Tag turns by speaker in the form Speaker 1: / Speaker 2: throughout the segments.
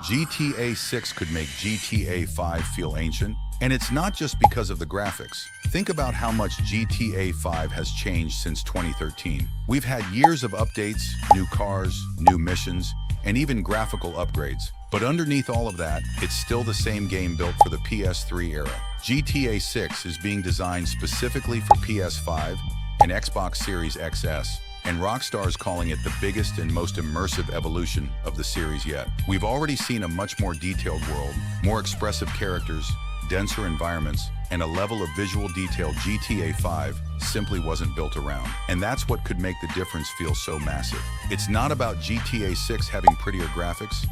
Speaker 1: GTA 6 could make GTA 5 feel ancient, and it's not just because of the graphics. Think about how much GTA 5 has changed since 2013. We've had years of updates, new cars, new missions, and even graphical upgrades. But underneath all of that, it's still the same game built for the PS3 era. GTA 6 is being designed specifically for PS5 and Xbox Series XS, and Rockstar's calling it the biggest and most immersive evolution of the series yet. We've already seen a much more detailed world, more expressive characters, denser environments, and a level of visual detail GTA 5 simply wasn't built around. And that's what could make the difference feel so massive. It's not about GTA 6 having prettier graphics.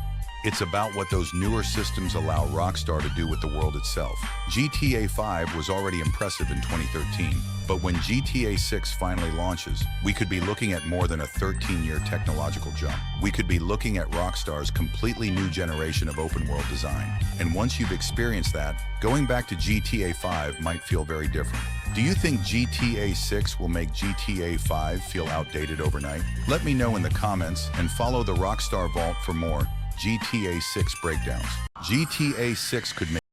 Speaker 1: It's about what those newer systems allow Rockstar to do with the world itself. GTA 5 was already impressive in 2013, but when GTA 6 finally launches, we could be looking at more than a 13-year technological jump. We could be looking at Rockstar's completely new generation of open-world design. And once you've experienced that, going back to GTA 5 might feel very different. Do you think GTA 6 will make GTA 5 feel outdated overnight? Let me know in the comments and follow the Rockstar Vault for more GTA 6 breakdowns. GTA 6 could make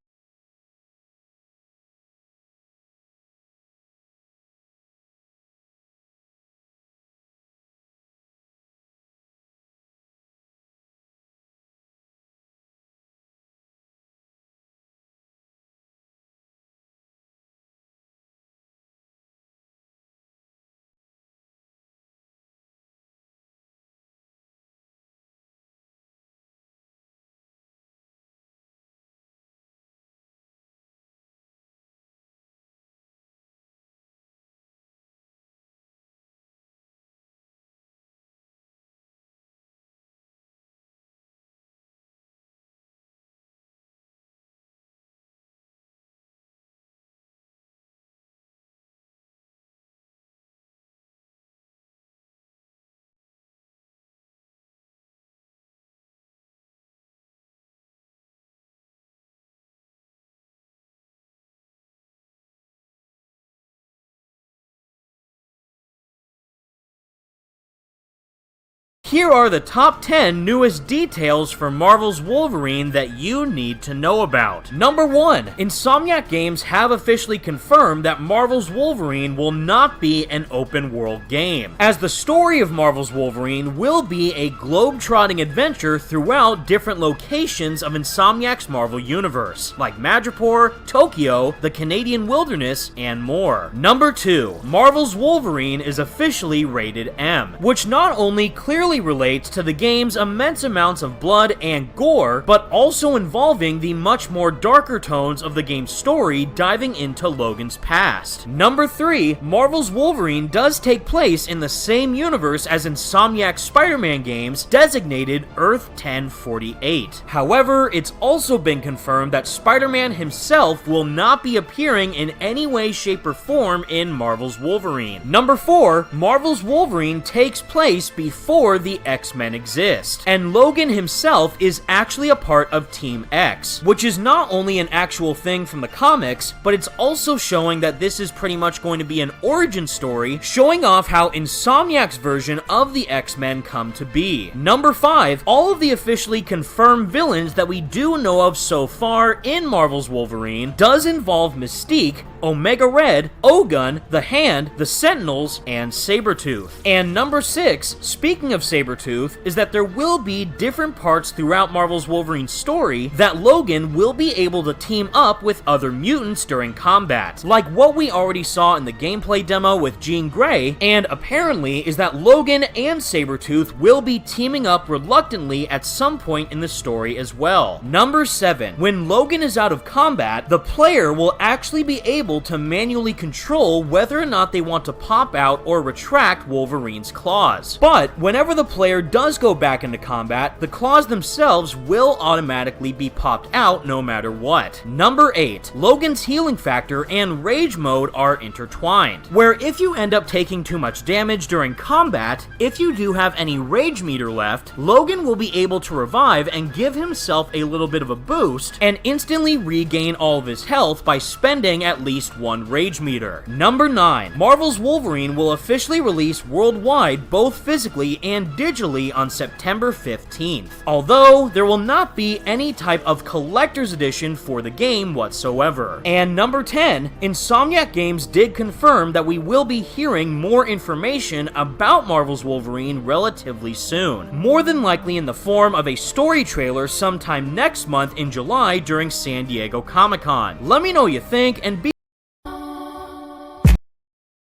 Speaker 2: Here are the top 10 newest details for Marvel's Wolverine that you need to know about. Number 1. Insomniac Games have officially confirmed that Marvel's Wolverine will not be an open-world game, as the story of Marvel's Wolverine will be a globe-trotting adventure throughout different locations of Insomniac's Marvel Universe, like Madripoor, Tokyo, the Canadian wilderness, and more. Number 2. Marvel's Wolverine is officially rated M, which not only clearly relates to the game's immense amounts of blood and gore, but also involving the much more darker tones of the game's story diving into Logan's past. Number 3, Marvel's Wolverine does take place in the same universe as Insomniac's Spider-Man games, designated Earth 1048. However, it's also been confirmed that Spider-Man himself will not be appearing in any way, shape, or form in Marvel's Wolverine. Number 4, Marvel's Wolverine takes place before the X-Men exist, and Logan himself is actually a part of Team X, which is not only an actual thing from the comics, but it's also showing that this is pretty much going to be an origin story, showing off how Insomniac's version of the X-Men come to be. Number 5, all of the officially confirmed villains that we do know of so far in Marvel's Wolverine does involve Mystique, Omega Red, Ogun, the Hand, the Sentinels, and Sabretooth. And number 6, speaking of Sabretooth, Sabretooth is that there will be different parts throughout Marvel's Wolverine's story that Logan will be able to team up with other mutants during combat, like what we already saw in the gameplay demo with Jean Grey, and apparently is that Logan and Sabretooth will be teaming up reluctantly at some point in the story as well. Number 7. When Logan is out of combat, the player will actually be able to manually control whether or not they want to pop out or retract Wolverine's claws. But whenever the player does go back into combat, the claws themselves will automatically be popped out no matter what. Number 8. Logan's healing factor and rage mode are intertwined, where if you end up taking too much damage during combat, if you do have any rage meter left, Logan will be able to revive and give himself a little bit of a boost and instantly regain all of his health by spending at least one rage meter. Number 9. Marvel's Wolverine will officially release worldwide both physically and digitally on September 15th, although there will not be any type of collector's edition for the game whatsoever. And number 10. Insomniac Games did confirm that we will be hearing more information about Marvel's Wolverine relatively soon, more than likely in the form of a story trailer sometime next month in July during San Diego Comic-Con. Let me know what you think, and be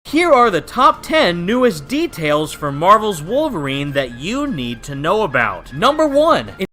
Speaker 2: Here are the top 10 newest details for Marvel's Wolverine that you need to know about. Number 1.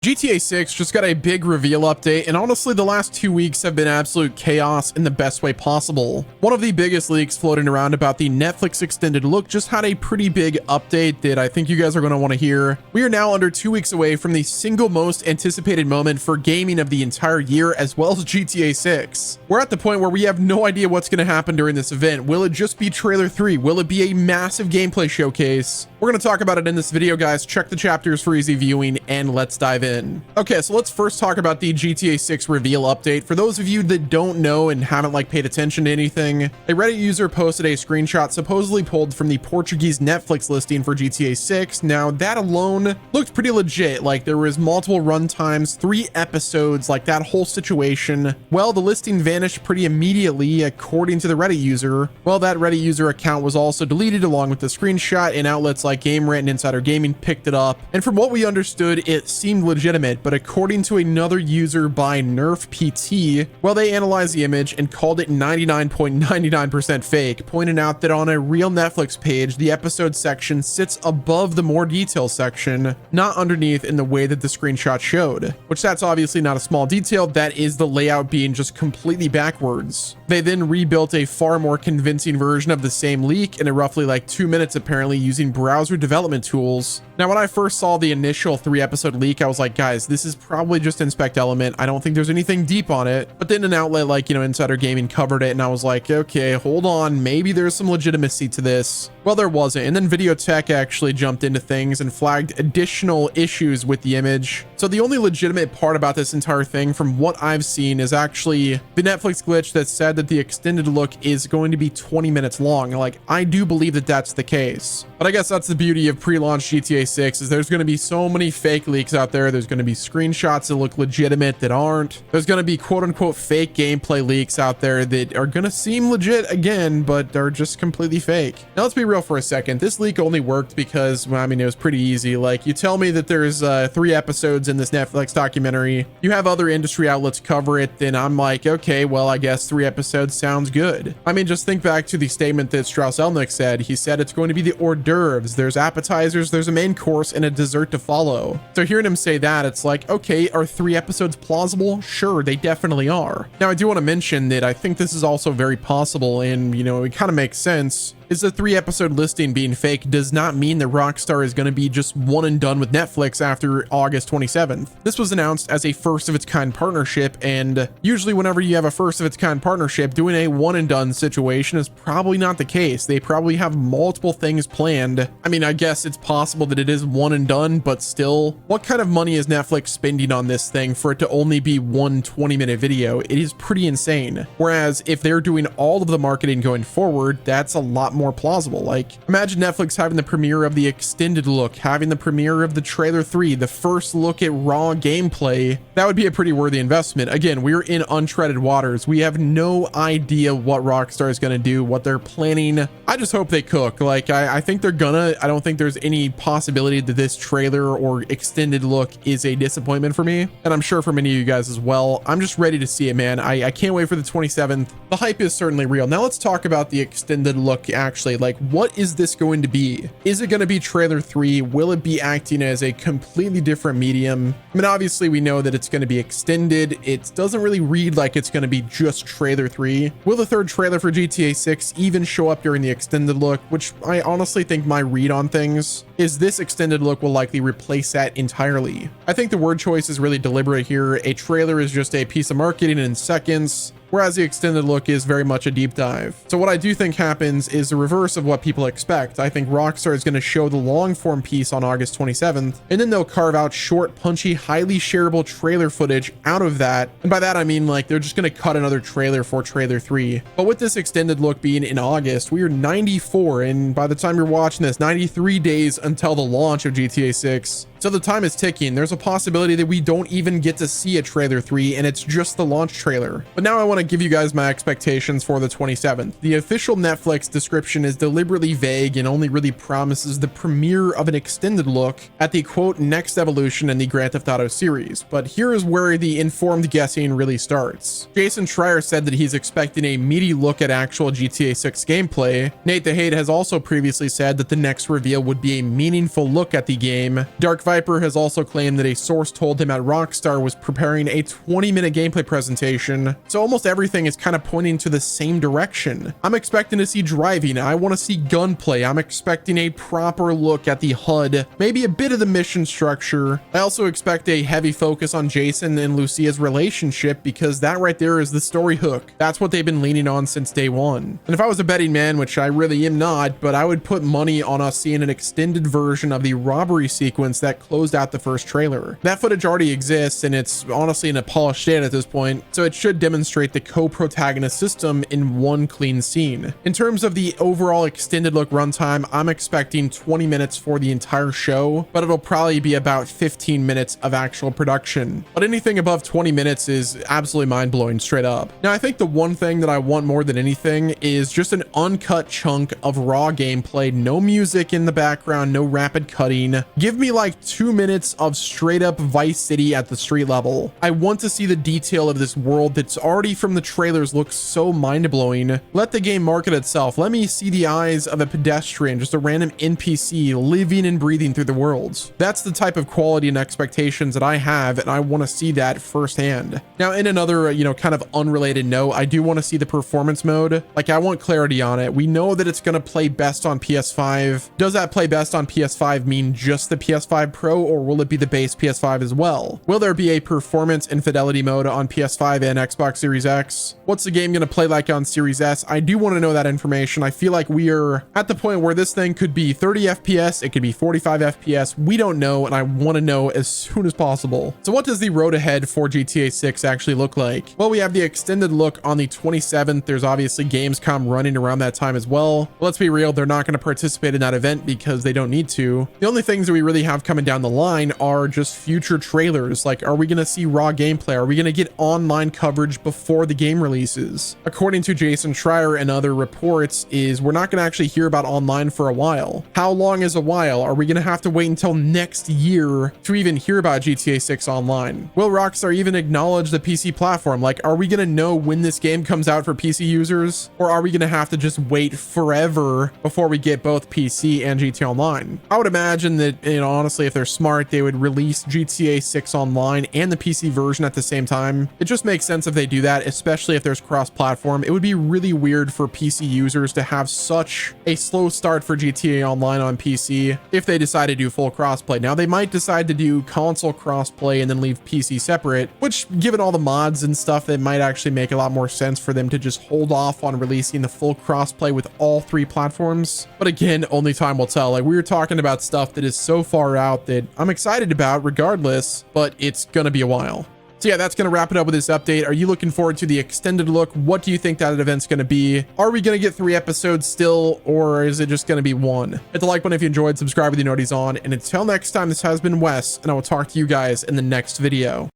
Speaker 3: GTA 6 just got a big reveal update, and honestly the last 2 weeks have been absolute chaos in the best way possible. One of the biggest leaks floating around about the Netflix extended look just had a pretty big update that I think you guys are going to want to hear. We are now under 2 weeks away from the single most anticipated moment for gaming of the entire year, as well as GTA 6. We're at the point where we have no idea what's going to happen during this event. Will it just be trailer 3? Will it be a massive gameplay showcase? We're going to talk about it in this video, guys. Check the chapters for easy viewing, and let's dive in. Okay, so let's first talk about the GTA 6 reveal update. For those of you that don't know and haven't paid attention to anything, a Reddit user posted a screenshot supposedly pulled from the Portuguese Netflix listing for GTA 6. Now that alone looked pretty legit. There was multiple run times, 3 episodes, that whole situation. Well, the listing vanished pretty immediately according to the Reddit user. Well, that Reddit user account was also deleted along with the screenshot, and outlets like Game Rant and Insider Gaming picked it up. And from what we understood, it seemed legitimate, but according to another user by Nerf PT, well, they analyzed the image and called it 99.99% fake, pointing out that on a real Netflix page, the episode section sits above the more detail section, not underneath in the way that the screenshot showed, which that's obviously not a small detail. That is the layout being just completely backwards. They then rebuilt a far more convincing version of the same leak in a roughly 2 minutes, apparently using browser development tools. Now, when I first saw the initial 3-episode leak, I was like, guys, this is probably just Inspect Element. I don't think there's anything deep on it. But then an outlet like, Insider Gaming covered it, and I was like, okay, hold on, maybe there's some legitimacy to this. Well, there wasn't. And then Video Tech actually jumped into things and flagged additional issues with the image. So the only legitimate part about this entire thing, from what I've seen, is actually the Netflix glitch that said that the extended look is going to be 20 minutes long. I do believe that that's the case. But I guess that's the beauty of pre-launch GTA 6, is there's going to be so many fake leaks out there. There's going to be screenshots that look legitimate that aren't. There's going to be quote-unquote fake gameplay leaks out there that are going to seem legit again, but are just completely fake. Now, let's be real for a second. This leak only worked because, well, I mean, it was pretty easy. You tell me that there's 3 episodes in this Netflix documentary, you have other industry outlets cover it, then I'm like, okay, well, I guess 3 episodes sounds good. I mean, just think back to the statement that Strauss-Zelnick said. He said it's going to be the hors d'oeuvres. There's appetizers, there's a main course, and a dessert to follow. So hearing him say that, it's like, okay, are 3 episodes plausible? Sure, they definitely are. Now, I do want to mention that I think this is also very possible, and, it kind of makes sense. Is the 3-episode listing being fake does not mean that Rockstar is going to be just one and done with Netflix after August 27th. This was announced as a first-of-its-kind partnership, and usually whenever you have a first-of-its-kind partnership, doing a one-and-done situation is probably not the case. They probably have multiple things planned. I mean, I guess it's possible that it is one and done, but still, what kind of money is Netflix spending on this thing for it to only be one 20-minute video? It is pretty insane. Whereas if they're doing all of the marketing going forward, that's a lot more plausible. Like, imagine Netflix having the premiere of the extended look, having the premiere of the trailer 3, the first look at raw gameplay. That would be a pretty worthy investment. Again, we're in untreaded waters. We have no idea what Rockstar is going to do, what they're planning. I just hope they cook. Like, I think they're gonna. I don't think there's any possibility that this trailer or extended look is a disappointment for me, and I'm sure for many of you guys as well. I'm just ready to see it, man. I can't wait for the 27th. The hype is certainly real. Now let's talk about the extended look. Actually, like, what is this going to be? Is it going to be trailer 3? Will it be acting as a completely different medium? I mean, obviously we know that it's going to be extended. It doesn't really read like it's going to be just trailer 3. Will the third trailer for GTA 6 even show up during the extended look? Which I honestly think my read on things is this extended look will likely replace that entirely. I think the word choice is really deliberate here. A trailer is just a piece of marketing in seconds, whereas the extended look is very much a deep dive. So what I do think happens is the reverse of what people expect. I think Rockstar is going to show the long form piece on August 27th, and then they'll carve out short, punchy, highly shareable trailer footage out of that. And by that, I mean, like, they're just going to cut another trailer for trailer 3. But with this extended look being in August, we are 94, and by the time you're watching this, 93 days until the launch of GTA 6. So the time is ticking. There's a possibility that we don't even get to see a trailer 3 and it's just the launch trailer. But now I want to give you guys my expectations for the 27th. The official Netflix description is deliberately vague and only really promises the premiere of an extended look at the quote next evolution in the Grand Theft Auto series. But here is where the informed guessing really starts. Jason Schreier said that he's expecting a meaty look at actual GTA 6 gameplay. Nate the Hate has also previously said that the next reveal would be a meaningful look at the game. Dark Viper has also claimed that a source told him at Rockstar was preparing a 20-minute gameplay presentation. So almost everything is kind of pointing to the same direction. I'm expecting to see driving. I want to see gunplay. I'm expecting a proper look at the HUD, maybe a bit of the mission structure. I also expect a heavy focus on Jason and Lucia's relationship, because that right there is the story hook. That's what they've been leaning on since day one. And if I was a betting man, which I really am not, but I would put money on us seeing an extended version of the robbery sequence that closed out the first trailer. That footage already exists, and it's honestly in a polished state at this point, so it should demonstrate the co-protagonist system in one clean scene. In terms of the overall extended look runtime, I'm expecting 20 minutes for the entire show, but it'll probably be about 15 minutes of actual production. But anything above 20 minutes is absolutely mind-blowing straight up. Now, I think the one thing that I want more than anything is just an uncut chunk of raw gameplay, no music in the background, no rapid cutting. Give me like 2 minutes of straight up Vice City at the street level. I want to see the detail of this world that's already from the trailers looks so mind-blowing. Let the game market itself. Let me see the eyes of a pedestrian, just a random NPC living and breathing through the world. That's the type of quality and expectations that I have, and I want to see that firsthand. Now, in another, kind of unrelated note, I do want to see the performance mode. Like, I want clarity on it. We know that it's going to play best on PS5. Does that play best on PS5 mean just the PS5 Pro, or will it be the base PS5 as well? Will there be a performance and fidelity mode on PS5 and Xbox Series X? What's the game going to play like on Series S? I do want to know that information. I feel like we are at the point where this thing could be 30 FPS, it could be 45 FPS. We don't know, and I want to know as soon as possible. So what does the road ahead for GTA 6 actually look like? Well, we have the extended look on the 27th. There's obviously Gamescom running around that time as well. But let's be real, they're not going to participate in that event because they don't need to. The only things that we really have coming down the line are just future trailers. Like, are we going to see raw gameplay? Are we going to get online coverage before the game releases? According to Jason Schreier and other reports, is we're not going to actually hear about online for a while. How long is a while? Are we going to have to wait until next year to even hear about GTA 6 online? Will Rockstar even acknowledge the PC platform? Like, are we going to know when this game comes out for PC users? Or are we going to have to just wait forever before we get both PC and GTA Online? I would imagine that, honestly, if they're smart, they would release GTA 6 Online and the PC version at the same time. It just makes sense if they do that, especially if there's cross-platform. It would be really weird for PC users to have such a slow start for GTA Online on PC if they decide to do full crossplay. Now, they might decide to do console crossplay and then leave PC separate, which, given all the mods and stuff, it might actually make a lot more sense for them to just hold off on releasing the full crossplay with all three platforms. But again, only time will tell. Like, we were talking about stuff that is so far out that I'm excited about regardless, but it's gonna be a while. So yeah, that's going to wrap it up with this update. Are you looking forward to the extended look? What do you think that event's going to be? Are we going to get 3 episodes still, or is it just going to be 1? Hit the like button if you enjoyed, subscribe with the notifications on, and until next time, this has been Wes, and I will talk to you guys in the next video.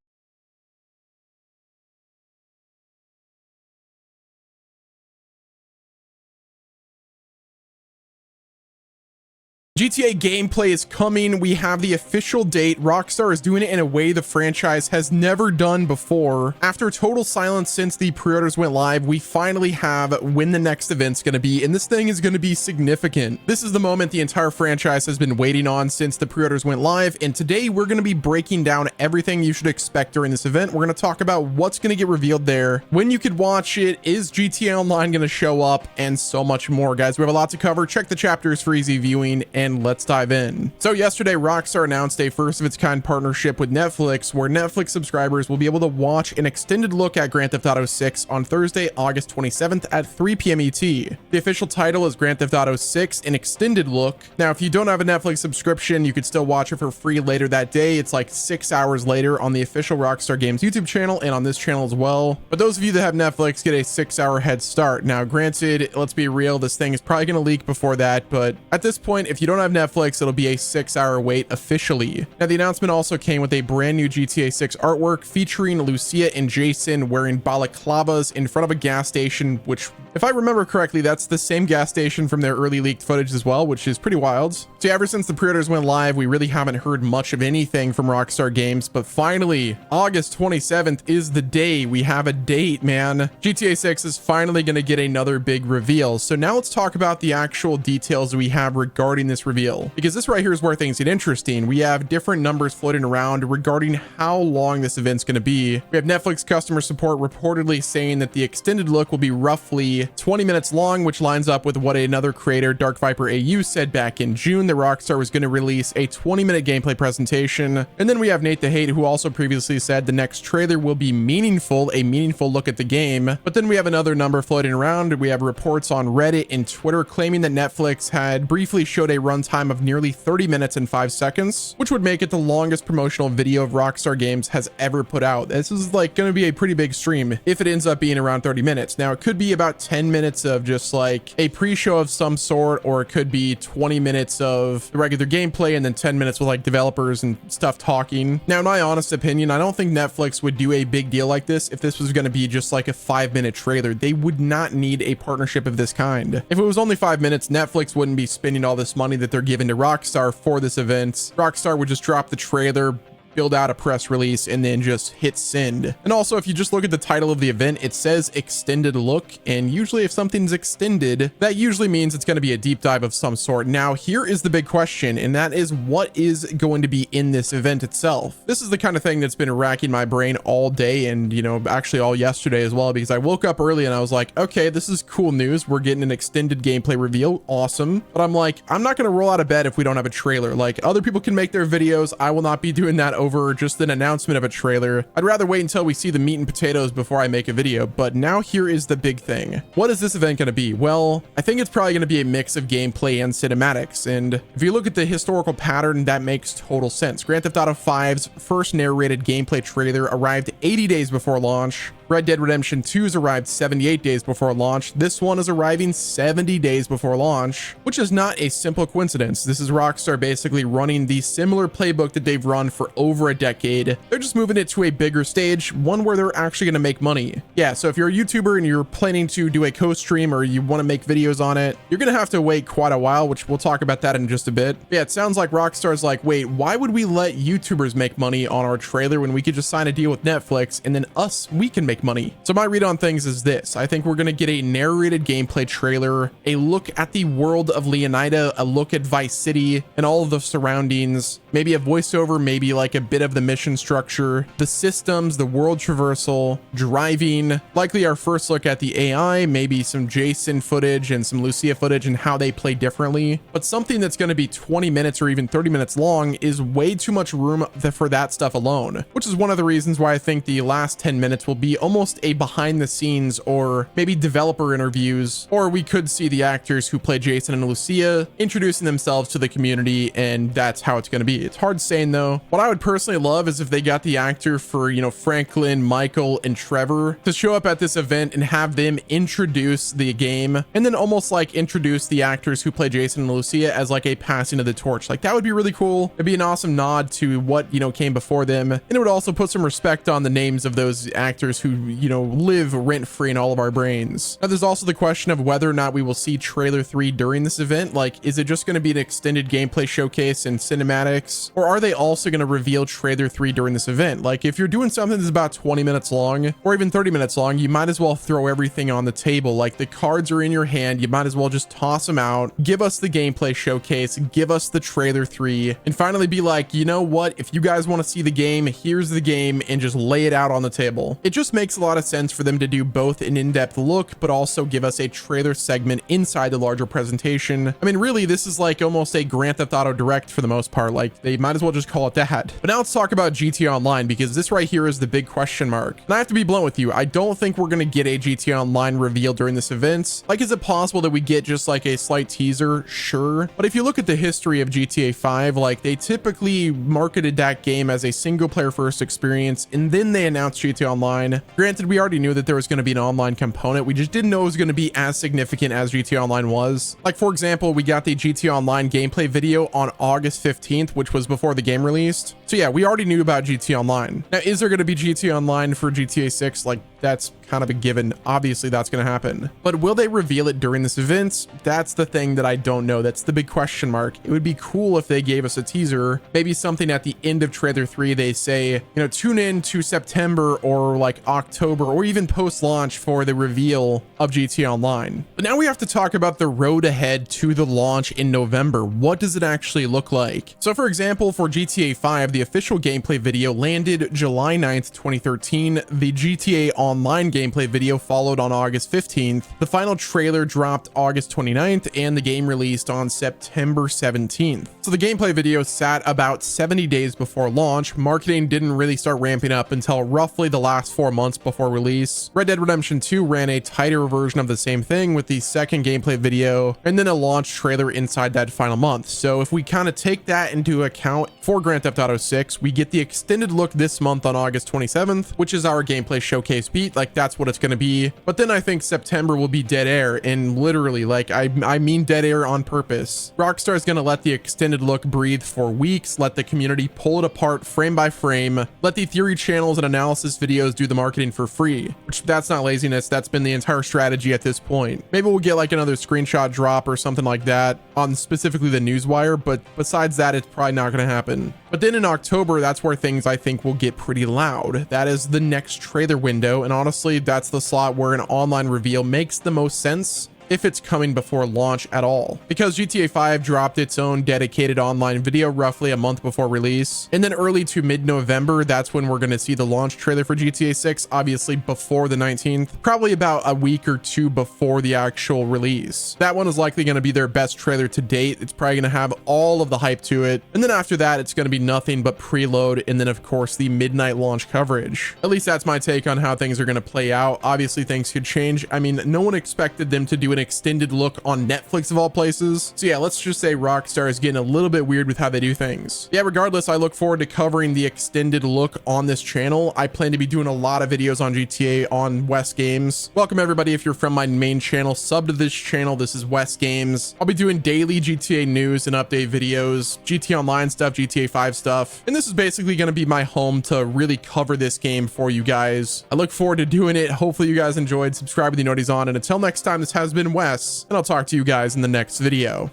Speaker 3: GTA gameplay is coming. We have the official date. Rockstar is doing it in a way the franchise has never done before. After total silence since the pre-orders went live, we finally have when the next event's going to be, and this thing is going to be significant. This is the moment the entire franchise has been waiting on since the pre-orders went live, and today we're going to be breaking down everything you should expect during this event. We're going to talk about what's going to get revealed there, when you could watch it, is GTA Online going to show up, and so much more. Guys, we have a lot to cover. Check the chapters for easy viewing, and let's dive in. So yesterday, Rockstar announced a first of its kind partnership with Netflix, where Netflix subscribers will be able to watch an extended look at Grand Theft Auto 6 on Thursday, August 27th at 3 p.m. ET. The official title is Grand Theft Auto 6, an extended look. Now, if you don't have a Netflix subscription, you could still watch it for free later that day. It's like 6 hours later on the official Rockstar Games YouTube channel and on this channel as well. But those of you that have Netflix get a 6-hour head start. Now, granted, let's be real, this thing is probably going to leak before that, but at this point, if you don't have Netflix, it'll be a 6-hour wait officially. Now, the announcement also came with a brand new GTA 6 artwork featuring Lucia and Jason wearing balaclavas in front of a gas station, which, if I remember correctly, that's the same gas station from their early leaked footage as well, which is pretty wild. So ever since the pre-orders went live, we really haven't heard much of anything from Rockstar Games, but finally, August 27th is the day. We have a date, man. GTA 6 is finally going to get another big reveal. So now let's talk about the actual details we have regarding this reveal, because this right here is where things get interesting. We have different numbers floating around regarding how long this event's going to be. We have Netflix customer support reportedly saying that the extended look will be roughly 20 minutes long, which lines up with what another creator, Dark Viper AU, said back in June that Rockstar was going to release a 20-minute gameplay presentation. And then we have Nate the Hate, who also previously said the next trailer will be meaningful, a meaningful look at the game. But then we have another number floating around. We have reports on Reddit and Twitter claiming that Netflix had briefly showed a runtime of nearly 30 minutes and 5 seconds, which would make it the longest promotional video of Rockstar Games has ever put out. This is like going to be a pretty big stream if it ends up being around 30 minutes. Now, it could be about 10 minutes of just like a pre-show of some sort, or it could be 20 minutes of the regular gameplay and then 10 minutes with like developers and stuff talking. Now, in my honest opinion, I don't think Netflix would do a big deal like this if this was going to be just like a 5-minute trailer. They would not need a partnership of this kind. If it was only 5 minutes, Netflix wouldn't be spending all this money that they're giving to Rockstar for this event. Rockstar would just drop the trailer, build out a press release, and then just hit send. And also, if you just look at the title of the event, it says extended look, and usually if something's extended, that usually means it's going to be a deep dive of some sort. Now, here is the big question, and that is what is going to be in this event itself. This is the kind of thing that's been racking my brain all day, and you know, actually all yesterday as well, because I woke up early and I was like, okay, this is cool news. We're getting an extended gameplay reveal. Awesome. But I'm like, I'm not going to roll out of bed if we don't have a trailer. Like, other people can make their videos. I will not be doing that over just an announcement of a trailer. I'd rather wait until we see the meat and potatoes before I make a video. But now here is the big thing. What is this event going to be? Well, I think it's probably going to be a mix of gameplay and cinematics. And if you look at the historical pattern, that makes total sense. Grand Theft Auto 5's first narrated gameplay trailer arrived 80 days before launch. Red Dead Redemption 2's arrived 78 days before launch. This one is arriving 70 days before launch, which is not a simple coincidence. This is Rockstar basically running the similar playbook that they've run for over a decade. They're just moving it to a bigger stage, one where they're actually going to make money. Yeah, so if you're a YouTuber and you're planning to do a co-stream or you want to make videos on it, you're going to have to wait quite a while, which we'll talk about that in just a bit. Yeah, it sounds like Rockstar's like, wait, why would we let YouTubers make money on our trailer when we could just sign a deal with Netflix and then we can make money? So my read on things is this. I think we're going to get a narrated gameplay trailer, a look at the world of Leonida, a look at Vice City and all of the surroundings, maybe a voiceover, maybe like a bit of the mission structure, the systems, the world traversal, driving, likely our first look at the AI, maybe some Jason footage and some Lucia footage and how they play differently. But something that's going to be 20 minutes or even 30 minutes long is way too much room for that stuff alone, which is one of the reasons why I think the last 10 minutes will be almost a behind the scenes or maybe developer interviews, or we could see the actors who play Jason and Lucia introducing themselves to the community, and that's how it's going to be. It's hard saying though. What I would personally love is if they got the actor for, you know, Franklin, Michael, and Trevor to show up at this event and have them introduce the game, and then almost like introduce the actors who play Jason and Lucia as like a passing of the torch. Like that would be really cool. It'd be an awesome nod to what, you know, came before them, and it would also put some respect on the names of those actors who, you know, live rent free in all of our brains. Now there's also the question of whether or not we will see trailer 3 during this event. Like, is it just going to be an extended gameplay showcase and cinematics, or are they also going to reveal trailer 3 during this event? Like, if you're doing something that's about 20 minutes long or even 30 minutes long, you might as well throw everything on the table. Like, the cards are in your hand, you might as well just toss them out, give us the gameplay showcase, give us the trailer 3, and finally be like, you know what, if you guys want to see the game, here's the game, and just lay it out on the table. It just makes a lot of sense for them to do both an in-depth look, but also give us a trailer segment inside the larger presentation. I mean, really, this is like almost a Grand Theft Auto Direct for the most part. Like, they might as well just call it that. But now let's talk about GTA Online, because this right here is the big question mark. And I have to be blunt with you, I don't think we're gonna get a GTA Online reveal during this event. Like, is it possible that we get just like a slight teaser? Sure. But if you look at the history of GTA 5, like, they typically marketed that game as a single player first experience, and then they announced GTA Online. Granted, we already knew that there was going to be an online component, we just didn't know it was going to be as significant as GTA Online was. Like, for example, we got the GTA Online gameplay video on August 15th, which was before the game released. So yeah, we already knew about GTA Online. Now, is there going to be GTA Online for GTA 6? Like, that's kind of a given. Obviously that's going to happen, but will they reveal it during this event? That's the thing that I don't know. That's the big question mark. It would be cool if they gave us a teaser, maybe something at the end of trailer 3. They say, you know, tune in to September or like October or even post launch for the reveal of GTA Online. But now we have to talk about the road ahead to the launch in November. What does it actually look like? So for example, for GTA 5, the official gameplay video landed July 9th, 2013. The GTA Online gameplay video followed on August 15th. The final trailer dropped August 29th, and the game released on September 17th. So the gameplay video sat about 70 days before launch. Marketing didn't really start ramping up until roughly the last 4 months before release. Red Dead Redemption 2 ran a tighter version of the same thing with the second gameplay video and then a launch trailer inside that final month. So if we kind of take that into account for Grand Theft Auto 6, we get the extended look this month on August 27th, which is our gameplay showcase beat. Like, that's what it's going to be. But then I think September will be dead air, and literally, like, I mean dead air on purpose. Rockstar is going to let the extended look breathe for weeks, let the community pull it apart frame by frame, let the theory channels and analysis videos do the marketing for free, which that's not laziness. That's been the entire strategy at this point. Maybe we'll get like another screenshot drop or something like that on specifically the newswire, but besides that, it's probably not going to happen. But then in October, that's where things I think will get pretty loud. That is the next trailer window, and honestly, that's the slot where an online reveal makes the most sense if it's coming before launch at all, because GTA 5 dropped its own dedicated online video roughly a month before release, and then early to mid-November, that's when we're going to see the launch trailer for GTA 6, obviously before the 19th, probably about a week or two before the actual release. That one is likely going to be their best trailer to date. It's probably going to have all of the hype to it, and then after that, it's going to be nothing but preload, and then of course the midnight launch coverage. At least that's my take on how things are going to play out. Obviously things could change. I mean, no one expected them to do an extended look on Netflix of all places. So yeah, let's just say Rockstar is getting a little bit weird with how they do things. Yeah, regardless, I look forward to covering the extended look on this channel. I plan to be doing a lot of videos on GTA on West Games. Welcome everybody. If you're from my main channel, sub to this channel. This is West Games. I'll be doing daily GTA news and update videos, GTA Online stuff, GTA 5 stuff. And this is basically going to be my home to really cover this game for you guys. I look forward to doing it. Hopefully you guys enjoyed. Subscribe with the notifications on. And until next time, this has been Wes, and I'll talk to you guys in the next video.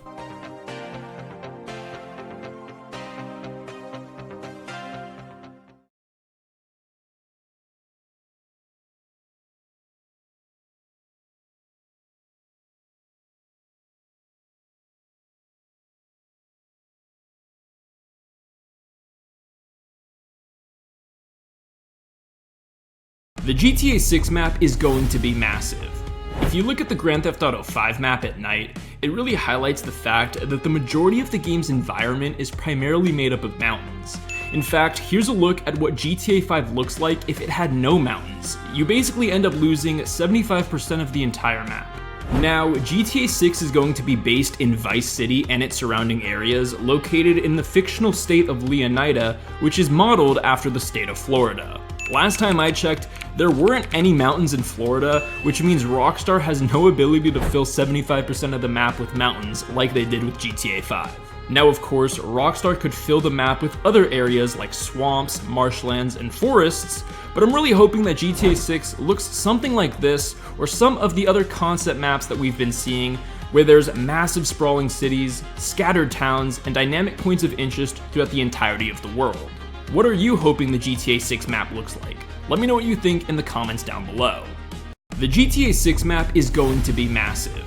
Speaker 4: The GTA 6 map is going to be massive. If you look at the Grand Theft Auto 5 map at night, it really highlights the fact that the majority of the game's environment is primarily made up of mountains. In fact, here's a look at what GTA 5 looks like if it had no mountains. You basically end up losing 75% of the entire map. Now, GTA 6 is going to be based in Vice City and its surrounding areas, located in the fictional state of Leonida, which is modeled after the state of Florida. Last time I checked, there weren't any mountains in Florida, which means Rockstar has no ability to fill 75% of the map with mountains like they did with GTA 5. Now, of course, Rockstar could fill the map with other areas like swamps, marshlands, and forests, but I'm really hoping that GTA 6 looks something like this, or some of the other concept maps that we've been seeing, where there's massive sprawling cities, scattered towns, and dynamic points of interest throughout the entirety of the world. What are you hoping the GTA 6 map looks like? Let me know what you think in the comments down below. The GTA 6 map is going to be massive.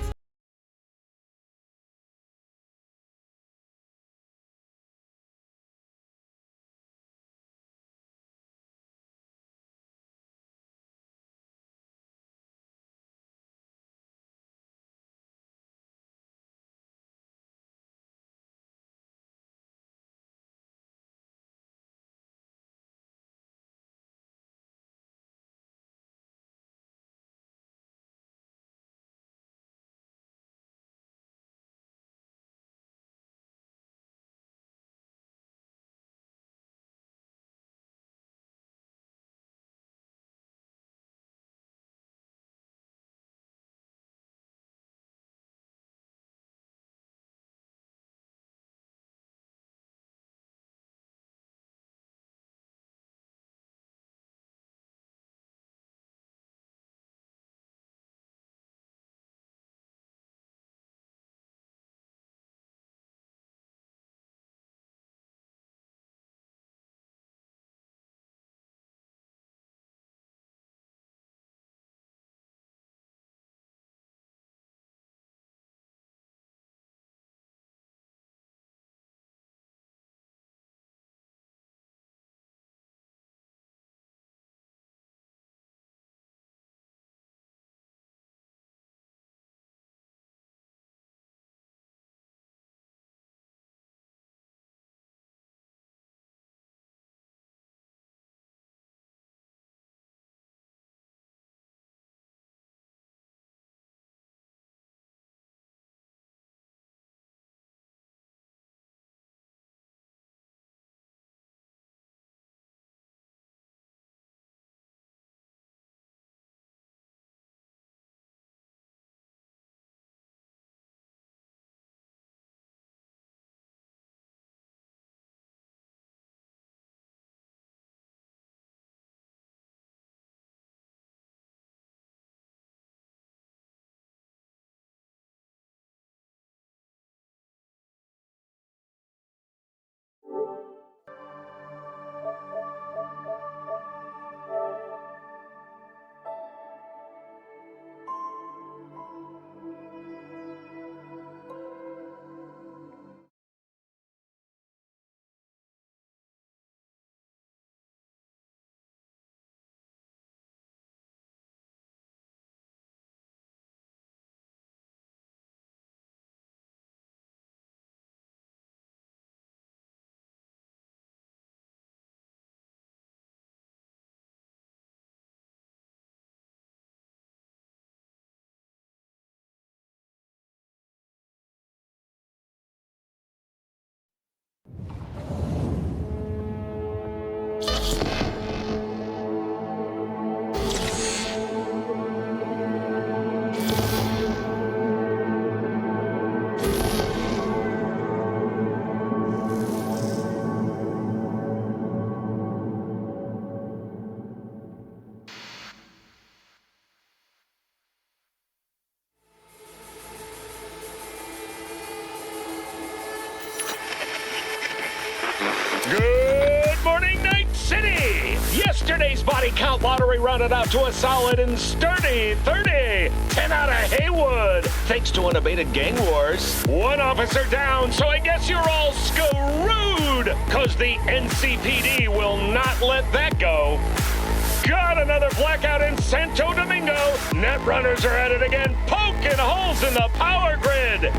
Speaker 5: Good morning, Night City! Yesterday's body count lottery rounded out to a solid and sturdy 30. 10 out of Haywood, thanks to unabated gang wars. One officer down, so I guess you're all screwed, cause the NCPD will not let that go. Got another blackout in Santo Domingo. Netrunners are at it again, poking holes in the power grid.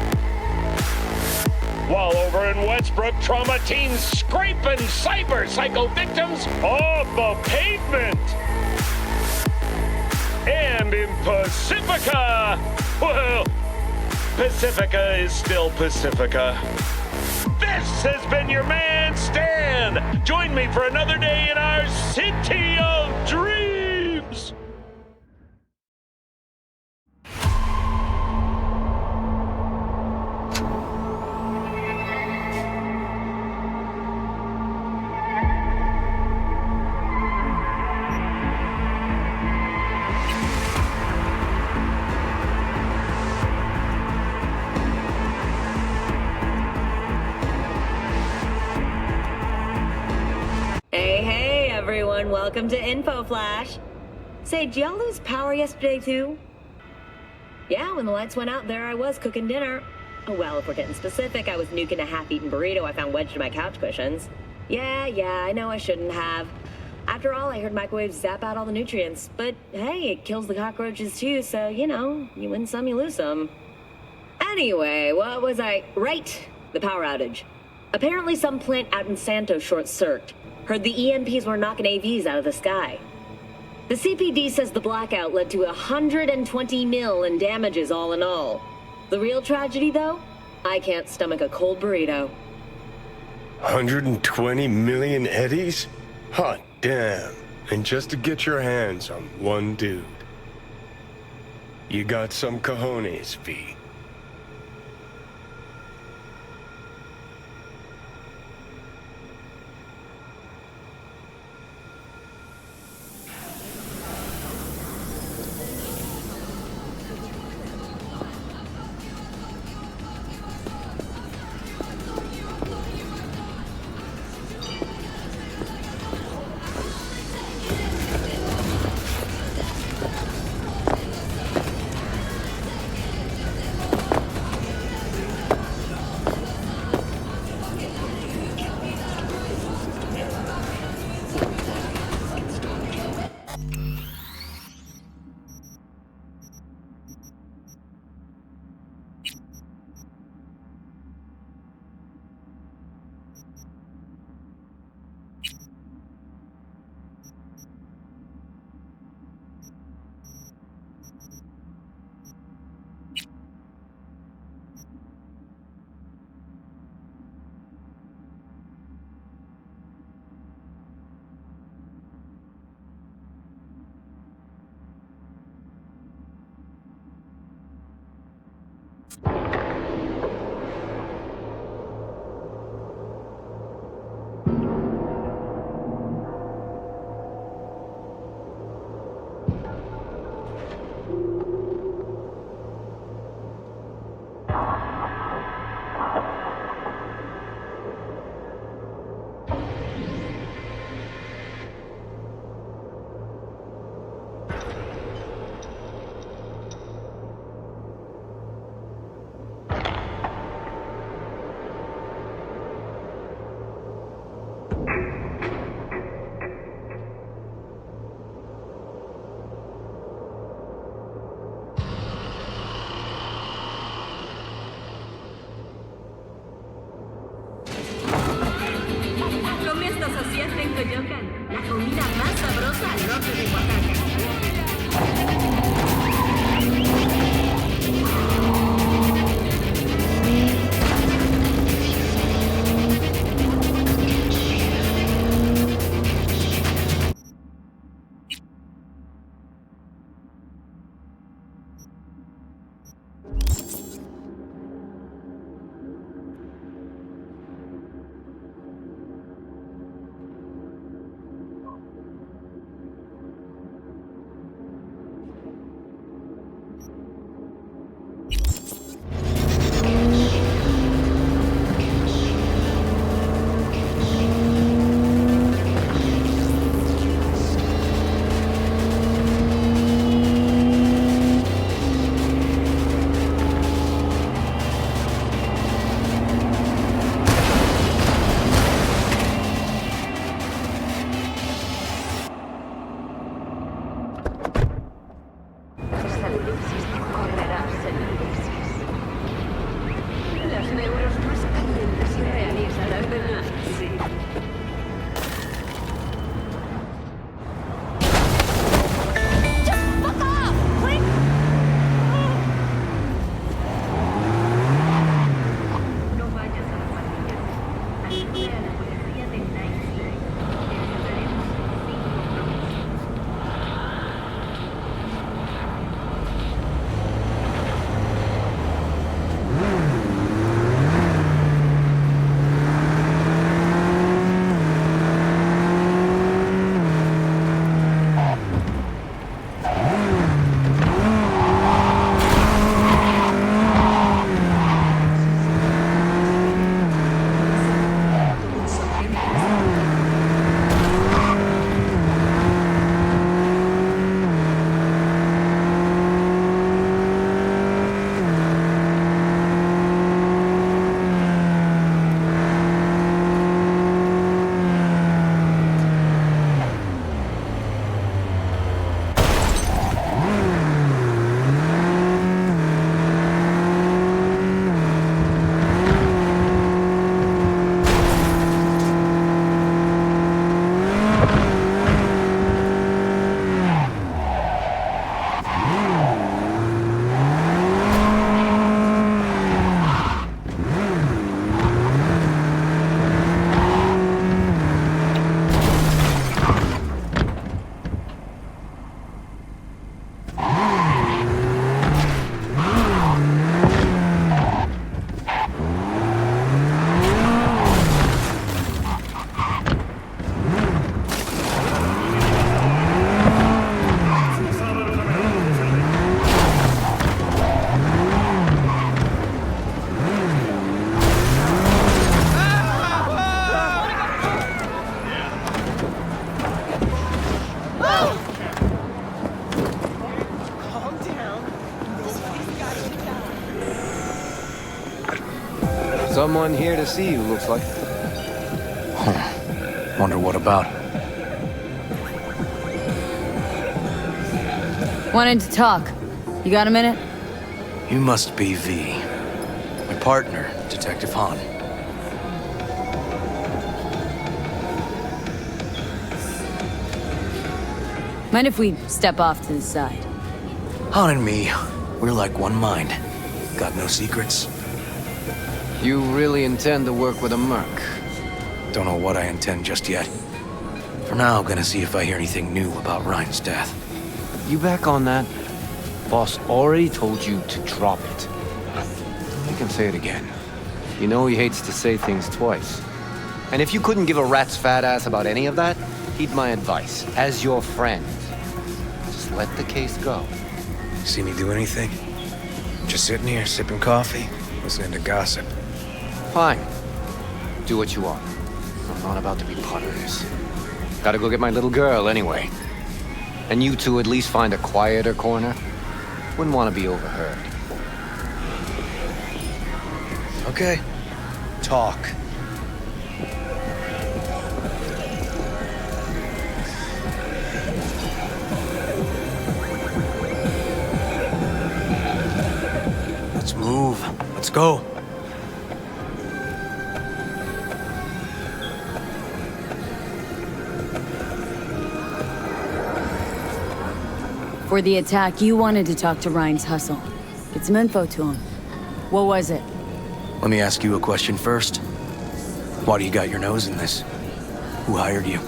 Speaker 5: While over in Westbrook, trauma teens scraping cyber psycho victims off the pavement. And in Pacifica, well, Pacifica is still Pacifica. This has been your man, Stan. Join me for another day in our city of dreams.
Speaker 6: Hey, everyone, welcome to Info Flash. Say, did y'all lose power yesterday, too? Yeah, when the lights went out, there I was cooking dinner. Oh, well, if we're getting specific, I was nuking a half-eaten burrito I found wedged in my couch cushions. Yeah, I know I shouldn't have. After all, I heard microwaves zap out all the nutrients. But hey, it kills the cockroaches, too, so, you know, you win some, you lose some. Anyway, what was I... Right, the power outage. Apparently some plant out in Santos short-circuited. Heard the EMPs were knocking AVs out of the sky. The CPD says the blackout led to 120 mil in damages all in all. The real tragedy, though? I can't stomach a cold burrito.
Speaker 7: 120 million eddies? Hot damn. And just to get your hands on one dude. You got some cojones, V.
Speaker 6: La comida más sabrosa al norte de Oaxaca.
Speaker 8: Someone here to see you, looks like.
Speaker 9: Wonder what about?
Speaker 10: Wanted to talk. You got a minute?
Speaker 9: You must be V. My partner, Detective Han.
Speaker 10: Mind if we step off to the side?
Speaker 9: Han and me, we're like one mind. Got no secrets.
Speaker 8: You really intend to work with a merc?
Speaker 9: Don't know what I intend just yet. For now, I'm gonna see if I hear anything new about Ryan's death.
Speaker 8: You back on that? Boss already told you to drop it. You can say it again. You know he hates to say things twice. And if you couldn't give a rat's fat ass about any of that, heed my advice, as your friend. Just let the case go.
Speaker 9: See me do anything? Just sitting here, sipping coffee, listening to gossip.
Speaker 8: Fine. Do what you want. I'm not about to be part of this. Gotta go get my little girl anyway. And you two at least find a quieter corner. Wouldn't want to be overheard.
Speaker 9: Okay. Talk. Let's move. Let's go.
Speaker 10: For the attack, you wanted to talk to Ryan's hustle. Get some info to him. What was it?
Speaker 9: Let me ask you a question first. Why do you got your nose in this? Who hired you?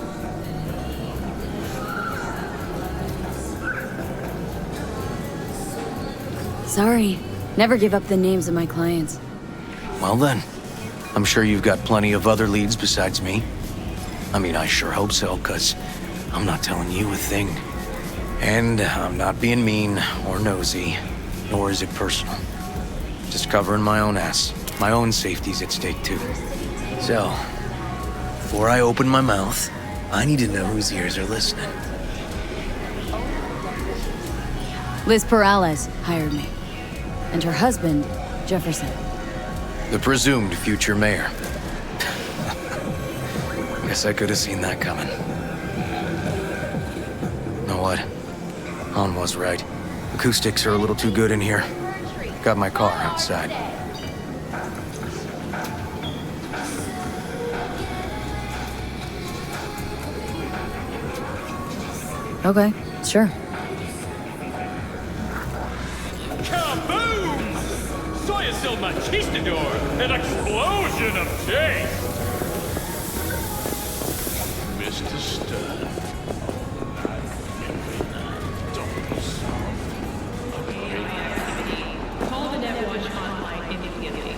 Speaker 10: Sorry. Never give up the names of my clients.
Speaker 9: Well then, I'm sure you've got plenty of other leads besides me. I mean, I sure hope so, 'cause I'm not telling you a thing. And I'm not being mean or nosy, nor is it personal. Just covering my own ass. My own safety's at stake too. So, before I open my mouth, I need to know whose ears are listening.
Speaker 10: Liz Perales hired me. And her husband, Jefferson.
Speaker 9: The presumed future mayor. Guess I could have seen that coming. Know what? Han was right. Acoustics are a little too good in here. Got my car outside.
Speaker 10: Okay, sure.
Speaker 5: Kaboom! Soy still machistador! An explosion of taste! Mr. Stern.
Speaker 11: Call the Netwatch hotline immediately.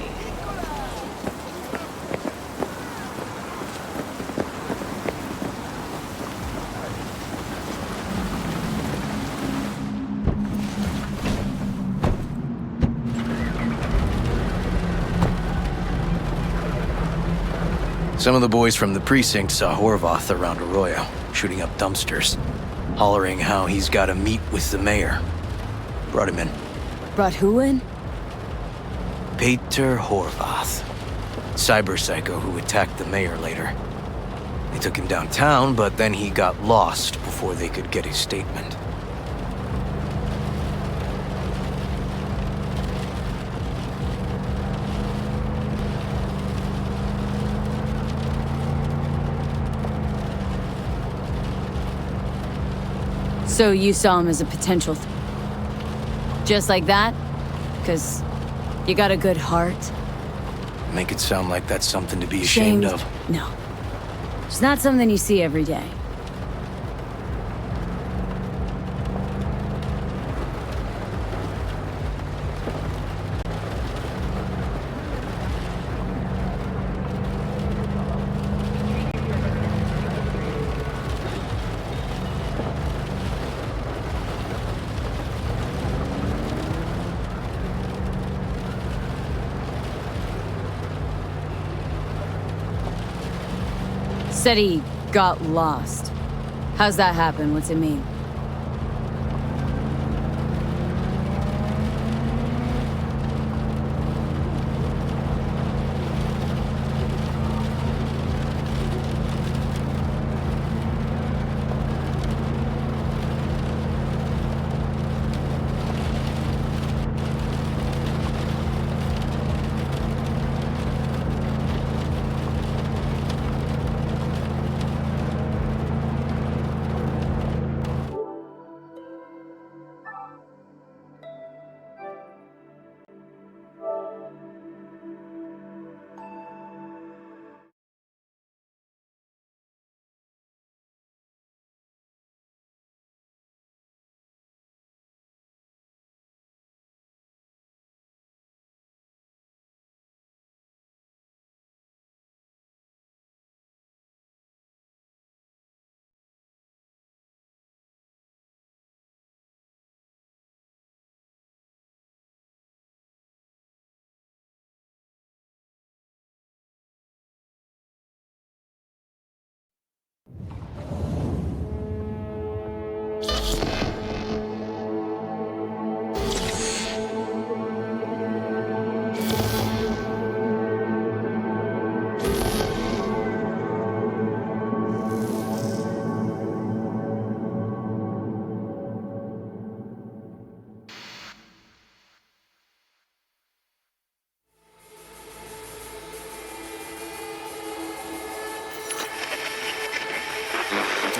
Speaker 9: Some of the boys from the precinct saw Horvath around Arroyo, shooting up dumpsters, hollering how he's got to meet with the mayor. Brought him in.
Speaker 10: Brought who in?
Speaker 9: Peter Horvath, cyber psycho who attacked the mayor later. They took him downtown, but then he got lost before they could get his statement.
Speaker 10: So you saw him as a potential just like that? 'Cause you got a good heart?
Speaker 9: Make it sound like that's something to be ashamed of.
Speaker 10: No. It's not something you see every day. Said he got lost. How's that happen? What's it mean?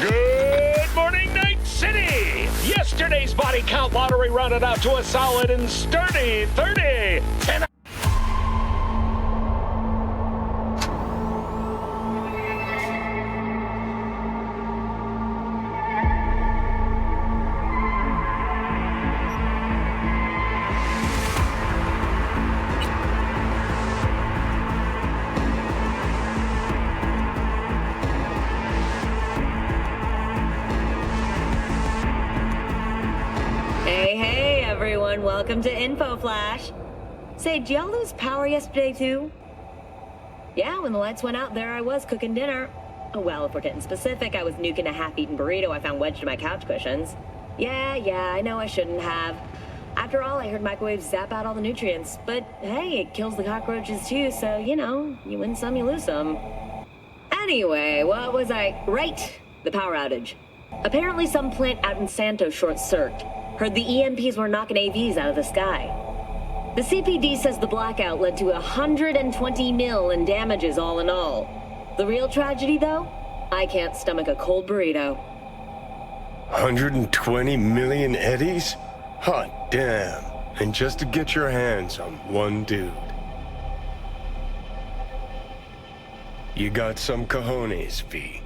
Speaker 5: Good morning, Night City! Yesterday's body count lottery rounded out to a solid and sturdy 30. 10
Speaker 6: Hey, everyone. Welcome to Info Flash. Say, did y'all lose power yesterday, too? Yeah, when the lights went out, there I was cooking dinner. Oh, well, if we're getting specific, I was nuking a half-eaten burrito I found wedged in my couch cushions. Yeah, I know I shouldn't have. After all, I heard microwaves zap out all the nutrients. But, hey, it kills the cockroaches, too, so, you know, you win some, you lose some. Anyway, what was I... Right, the power outage. Apparently some plant out in Santos short-circuited. Heard the EMPs were knocking AVs out of the sky. The CPD says the blackout led to 120 mil in damages all in all. The real tragedy, though? I can't stomach a cold burrito.
Speaker 7: 120 million eddies? Hot damn. And just to get your hands on one dude. You got some cojones, V.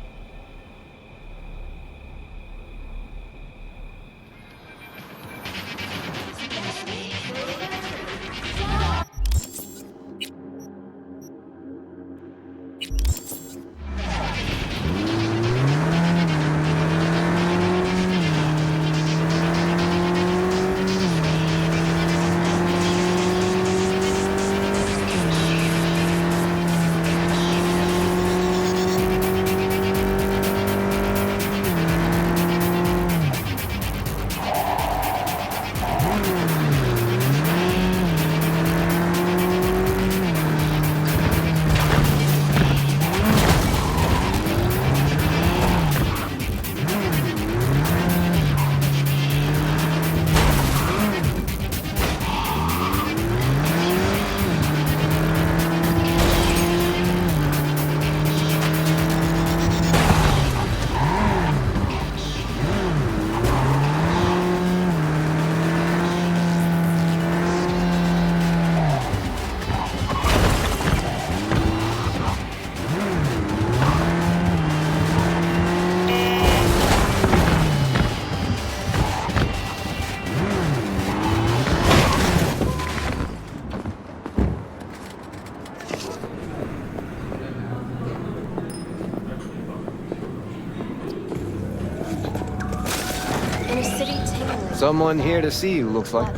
Speaker 8: Someone here to see you, looks like.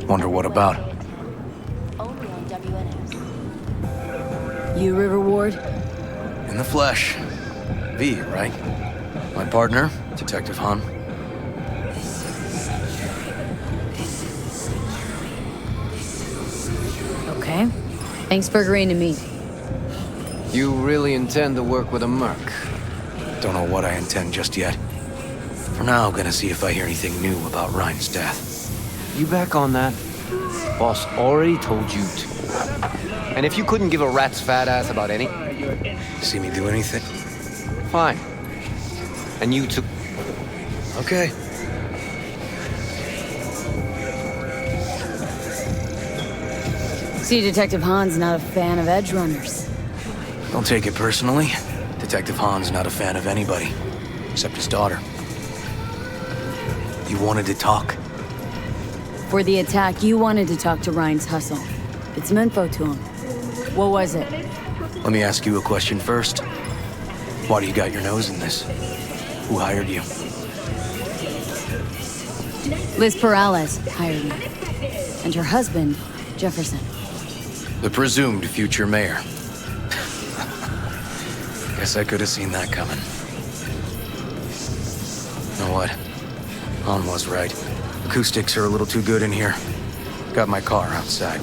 Speaker 9: Wonder what about?
Speaker 10: You, River Ward?
Speaker 9: In the flesh. V, right? My partner, Detective Han.
Speaker 10: Okay. Thanks for agreeing to meet.
Speaker 8: You really intend to work with a merc?
Speaker 9: Don't know what I intend just yet. For now, I'm gonna see if I hear anything new about Ryan's death.
Speaker 8: You back on that? Boss already told you to. And if you couldn't give a rat's fat ass about any...
Speaker 9: See me do anything?
Speaker 8: Fine. And you too.
Speaker 9: Okay.
Speaker 10: See, Detective Han's not a fan of edge runners.
Speaker 9: Don't take it personally. Detective Han's not a fan of anybody, except his daughter. You wanted to talk?
Speaker 10: For the attack, you wanted to talk to Ryan's hustle. Get some info to him. What was it?
Speaker 9: Let me ask you a question first. Why do you got your nose in this? Who hired you?
Speaker 10: Liz Perales hired me. And her husband, Jefferson.
Speaker 9: The presumed future mayor. Guess I could have seen that coming. You know what? Han was right. Acoustics are a little too good in here. Got my car outside.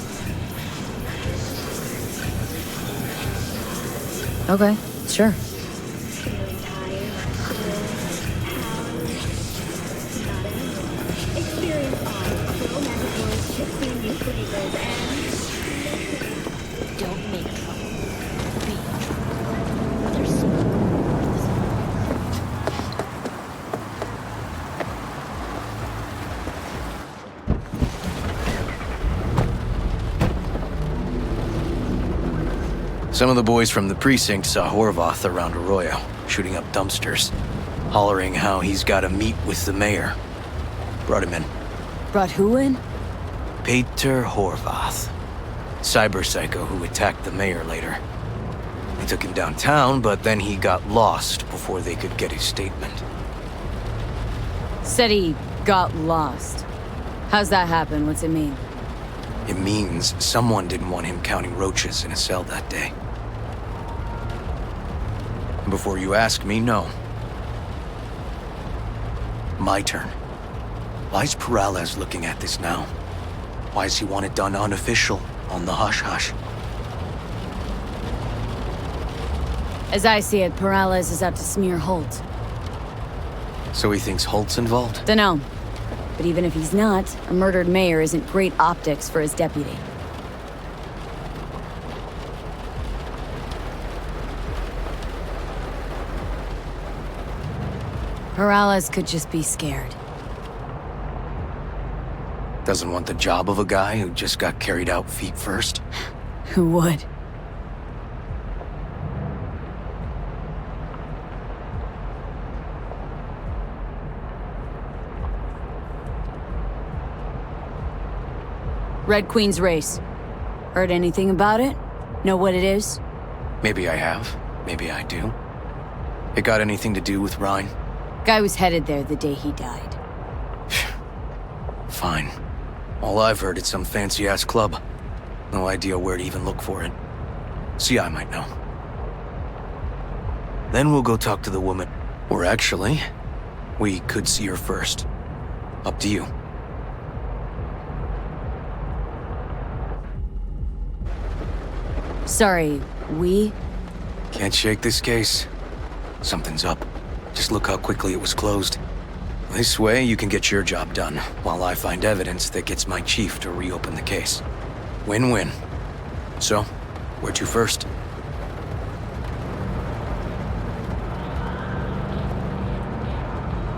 Speaker 10: Okay, sure.
Speaker 12: Don't make trouble. Be trouble. There's
Speaker 9: Some of the boys from the precinct saw Horvath around Arroyo, shooting up dumpsters, hollering how he's got to meet with the mayor. Brought him in.
Speaker 10: Brought who in?
Speaker 9: Peter Horvath. Cyber psycho who attacked the mayor later. They took him downtown, but then he got lost before they could get his statement.
Speaker 10: Said he got lost. How's that happen? What's it mean?
Speaker 9: It means someone didn't want him counting roaches in a cell that day. Before you ask me, no. My turn. Why's Peralez looking at this now? Why does he want it done unofficial, on the hush-hush?
Speaker 10: As I see it, Peralez is out to smear Holt.
Speaker 9: So he thinks Holt's involved?
Speaker 10: Dunno. But even if he's not, a murdered mayor isn't great optics for his deputy. Peralez could just be scared.
Speaker 9: Doesn't want the job of a guy who just got carried out feet first?
Speaker 10: Who would? Red Queen's race. Heard anything about it? Know what it is?
Speaker 9: Maybe I have. Maybe I do. It got anything to do with Rhine?
Speaker 10: Guy was headed there the day he died.
Speaker 9: Fine. All I've heard is some fancy-ass club. No idea where to even look for it. See, I might know. Then we'll go talk to the woman. Or actually, we could see her first. Up to you.
Speaker 10: Sorry, we?
Speaker 9: Can't shake this case. Something's up. Just look how quickly it was closed. This way, you can get your job done, while I find evidence that gets my chief to reopen the case. Win-win. So, where to first?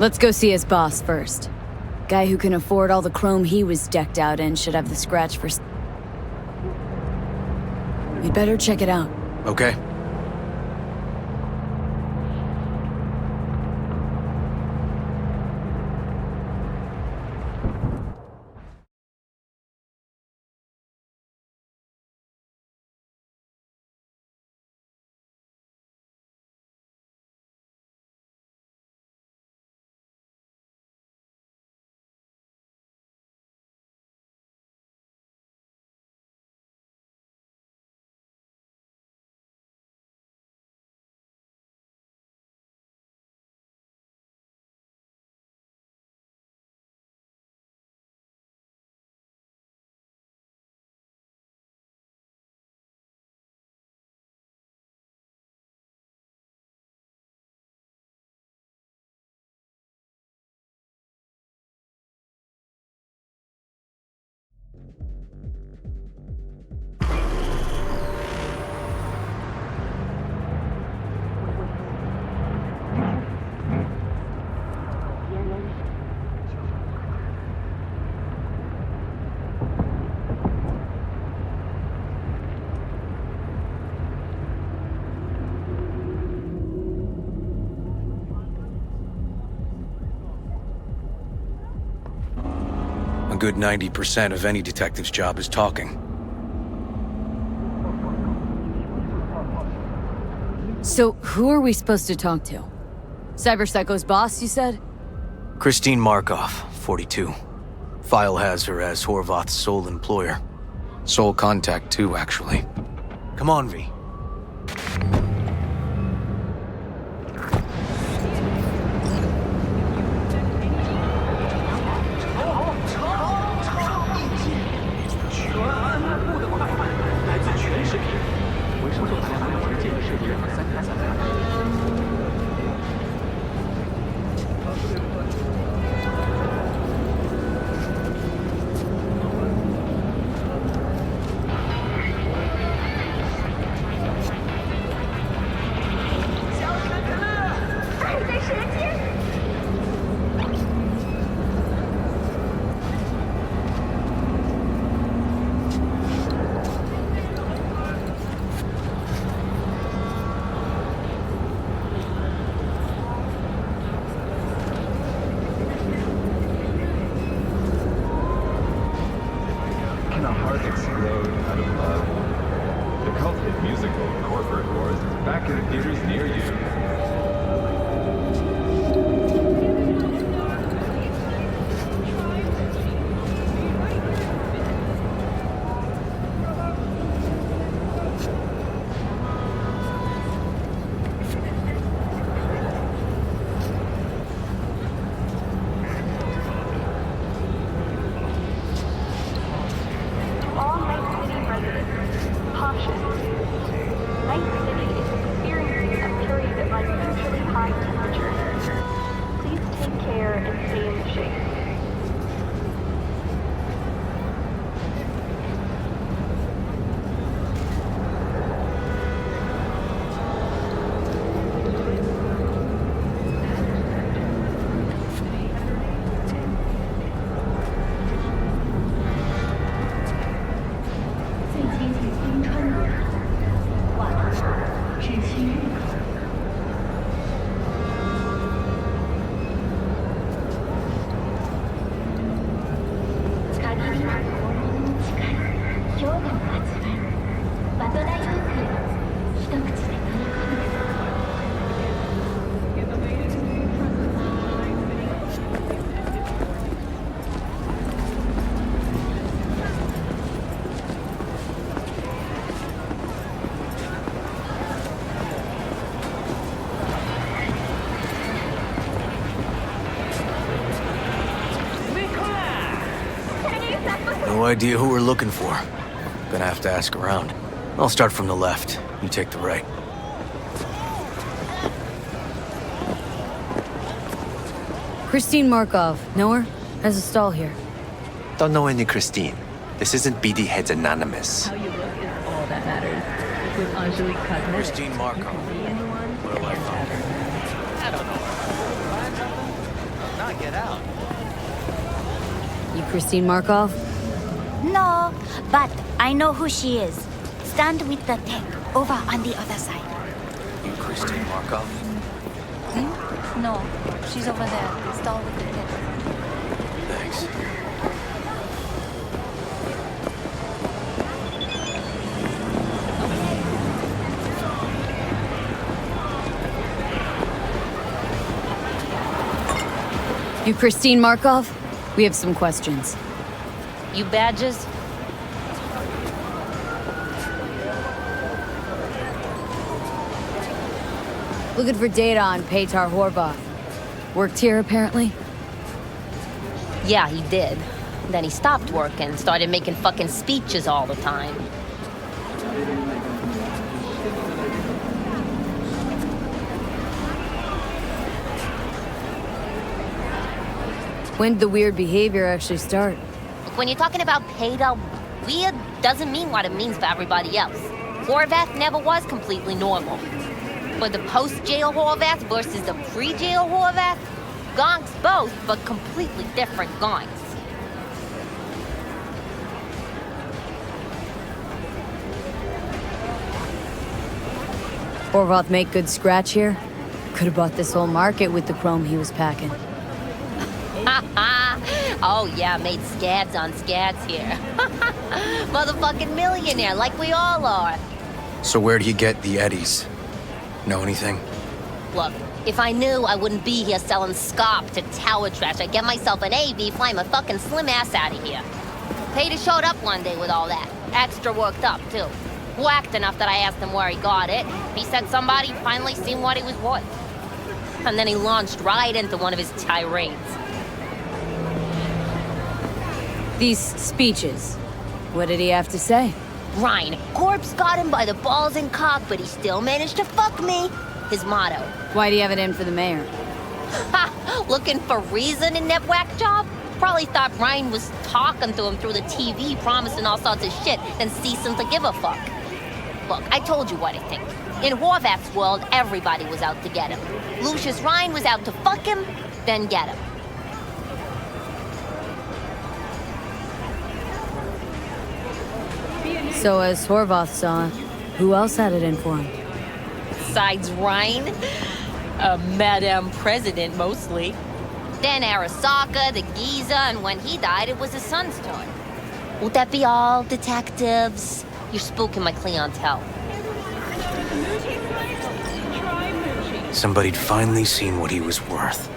Speaker 10: Let's go see his boss first. Guy who can afford all the chrome he was decked out in should have the scratch for... We'd better check it out.
Speaker 9: Okay. A good 90% of any detective's job is talking.
Speaker 10: So, who are we supposed to talk to? Cyber Psycho's boss, you said?
Speaker 9: Christine Markov, 42. File has her as Horvath's sole employer. Sole contact, too, actually. Come on, V.
Speaker 4: in theaters near you.
Speaker 12: All Night City residents, caution. Night City is experiencing a period of unusually high temperatures. Please take care and stay in the shade.
Speaker 9: No idea who we're looking for. Gonna have to ask around. I'll start from the left. You take the right.
Speaker 10: Christine Markov. Know her? Has a stall here.
Speaker 13: Don't know any Christine. This isn't BD Heads Anonymous.
Speaker 11: How you look is all that matters. With Angelique Cosmetics.
Speaker 9: Christine Markov. What do I find?
Speaker 8: I don't know. Find something? Not get out.
Speaker 10: You Christine Markov?
Speaker 14: No, but I know who she is. Stand with the tech, over on the other side.
Speaker 9: You Christine Markov?
Speaker 14: No, she's over there. Stall with the tech.
Speaker 9: Thanks.
Speaker 10: You Christine Markov? We have some questions.
Speaker 14: You badges?
Speaker 10: Looking for data on Petar Horvath. Worked here, apparently?
Speaker 14: Yeah, he did. Then he stopped working, started making fucking speeches all the time.
Speaker 10: When did the weird behavior actually start?
Speaker 14: Look, when you're talking about Petar, weird doesn't mean what it means for everybody else. Horvath never was completely normal. But the post-jail Horvath versus the pre-jail Horvath? Gonks both, but completely different gonks.
Speaker 10: Horvath make good scratch here? Could have bought this whole market with the chrome he was packing.
Speaker 14: Oh yeah, made scads on scads here. Motherfucking millionaire, like we all are.
Speaker 9: So where'd he get the eddies? Know anything?
Speaker 14: Look, if I knew, I wouldn't be here selling scop to tower trash. I'd get myself an AV, fly my fucking slim ass out of here. Peter showed up one day with all that. Extra worked up, too. Whacked enough that I asked him where he got it. He said somebody finally seen what he was worth. And then he launched right into one of his tirades.
Speaker 10: These speeches, what did he have to say?
Speaker 14: Ryan, Corpse got him by the balls and cock, but he still managed to fuck me. His motto.
Speaker 10: Why'd he have it in for the mayor?
Speaker 14: Ha! Looking for reason in that whack job? Probably thought Ryan was talking to him through the TV, promising all sorts of shit, then ceasing to give a fuck. Look, I told you what I think. In Horvath's world, everybody was out to get him. Lucius Ryan was out to fuck him, then get him.
Speaker 10: So as Horvath saw, who else had it in for him?
Speaker 14: Besides Ryan, Madame President mostly. Then Arasaka, the Giza, and when he died, it was his son's turn. Would that be all, detectives? You're spooking my clientele.
Speaker 9: somebody'd finally seen what he was worth.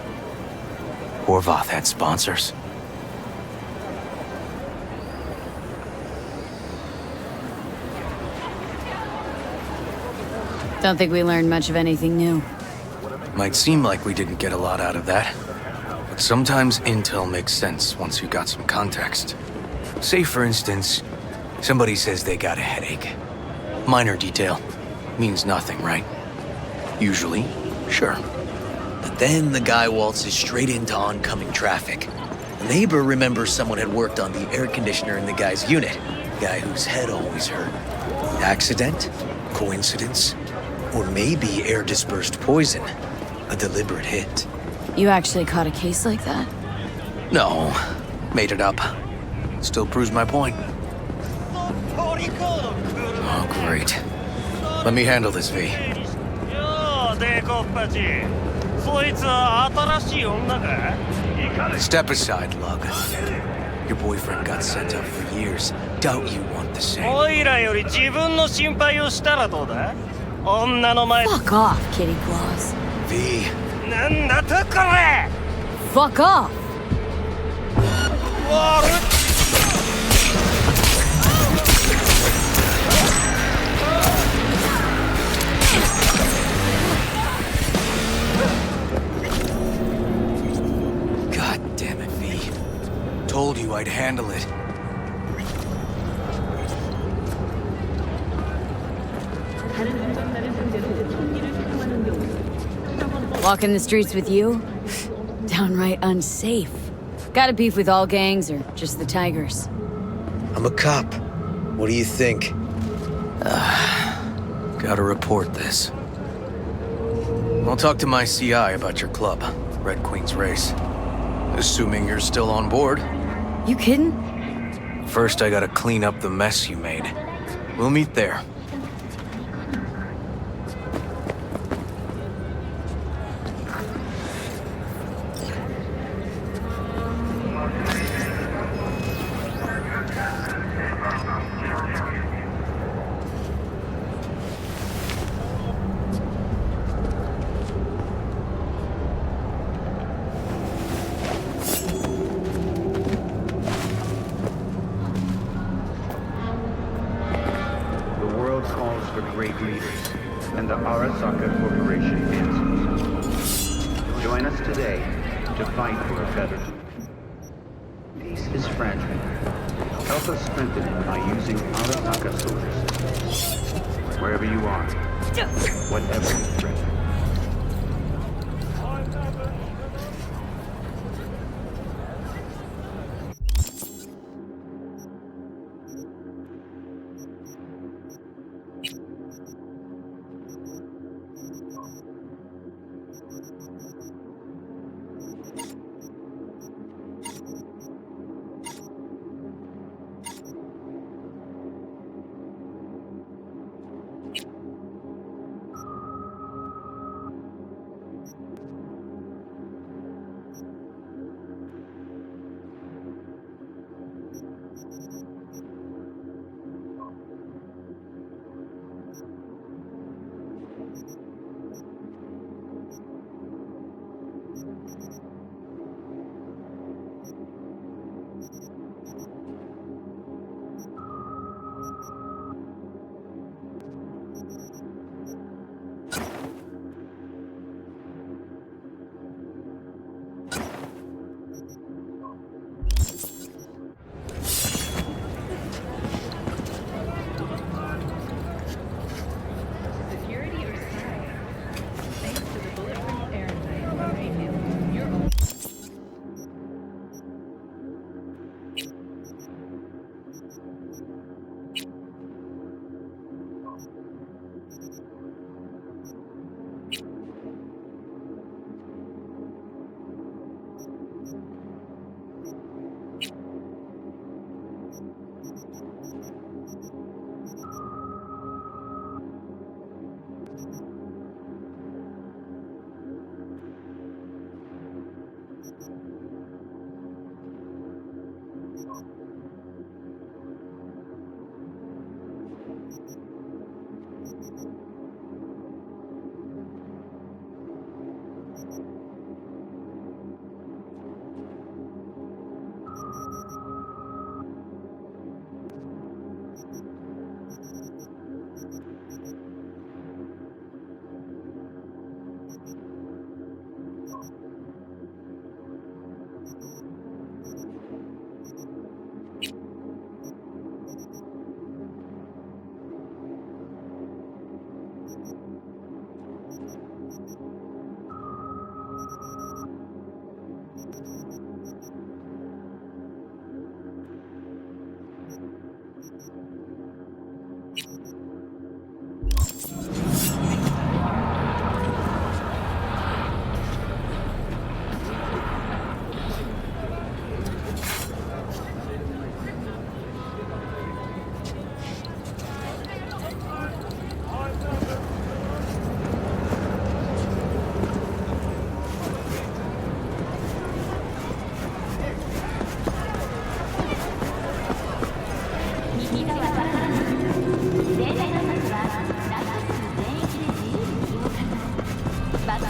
Speaker 9: Horvath had sponsors.
Speaker 10: Don't think we learned much of anything new.
Speaker 9: Might seem like we didn't get a lot out of that, but sometimes intel makes sense once you got some context. Say, for instance, somebody says they got a headache. Minor detail. Means nothing, right? Usually, sure.
Speaker 13: But then the guy waltzes straight into oncoming traffic. The neighbor remembers someone had worked on the air conditioner in the guy's unit. Guy whose head always hurt. Accident? Coincidence? Or maybe air-dispersed poison. A deliberate hit.
Speaker 10: You actually caught a case like that?
Speaker 9: No, made it up. Still proves my point. Oh, great. Let me handle this, V. Step aside, Lug. Your boyfriend got sent up for years. Doubt you want the same.
Speaker 10: Fuck off, Kitty Claus.
Speaker 9: V.
Speaker 10: Fuck off!
Speaker 9: God damn it, V. Told you I'd handle it.
Speaker 10: Walking the streets with you? Downright unsafe. Got a beef with all gangs or just the Tigers?
Speaker 13: I'm a cop. What do you think?
Speaker 9: Gotta report this. I'll talk to my CI about your club, Red Queen's Race. Assuming you're still on board.
Speaker 10: You kidding?
Speaker 9: First, I gotta clean up the mess you made. We'll meet there.
Speaker 15: For great leaders, and the Arasaka Corporation answers. Join us today to fight for a better. Peace is fragile. Help us strengthen it by using Arasaka solar systems. Wherever you are, whatever you threaten.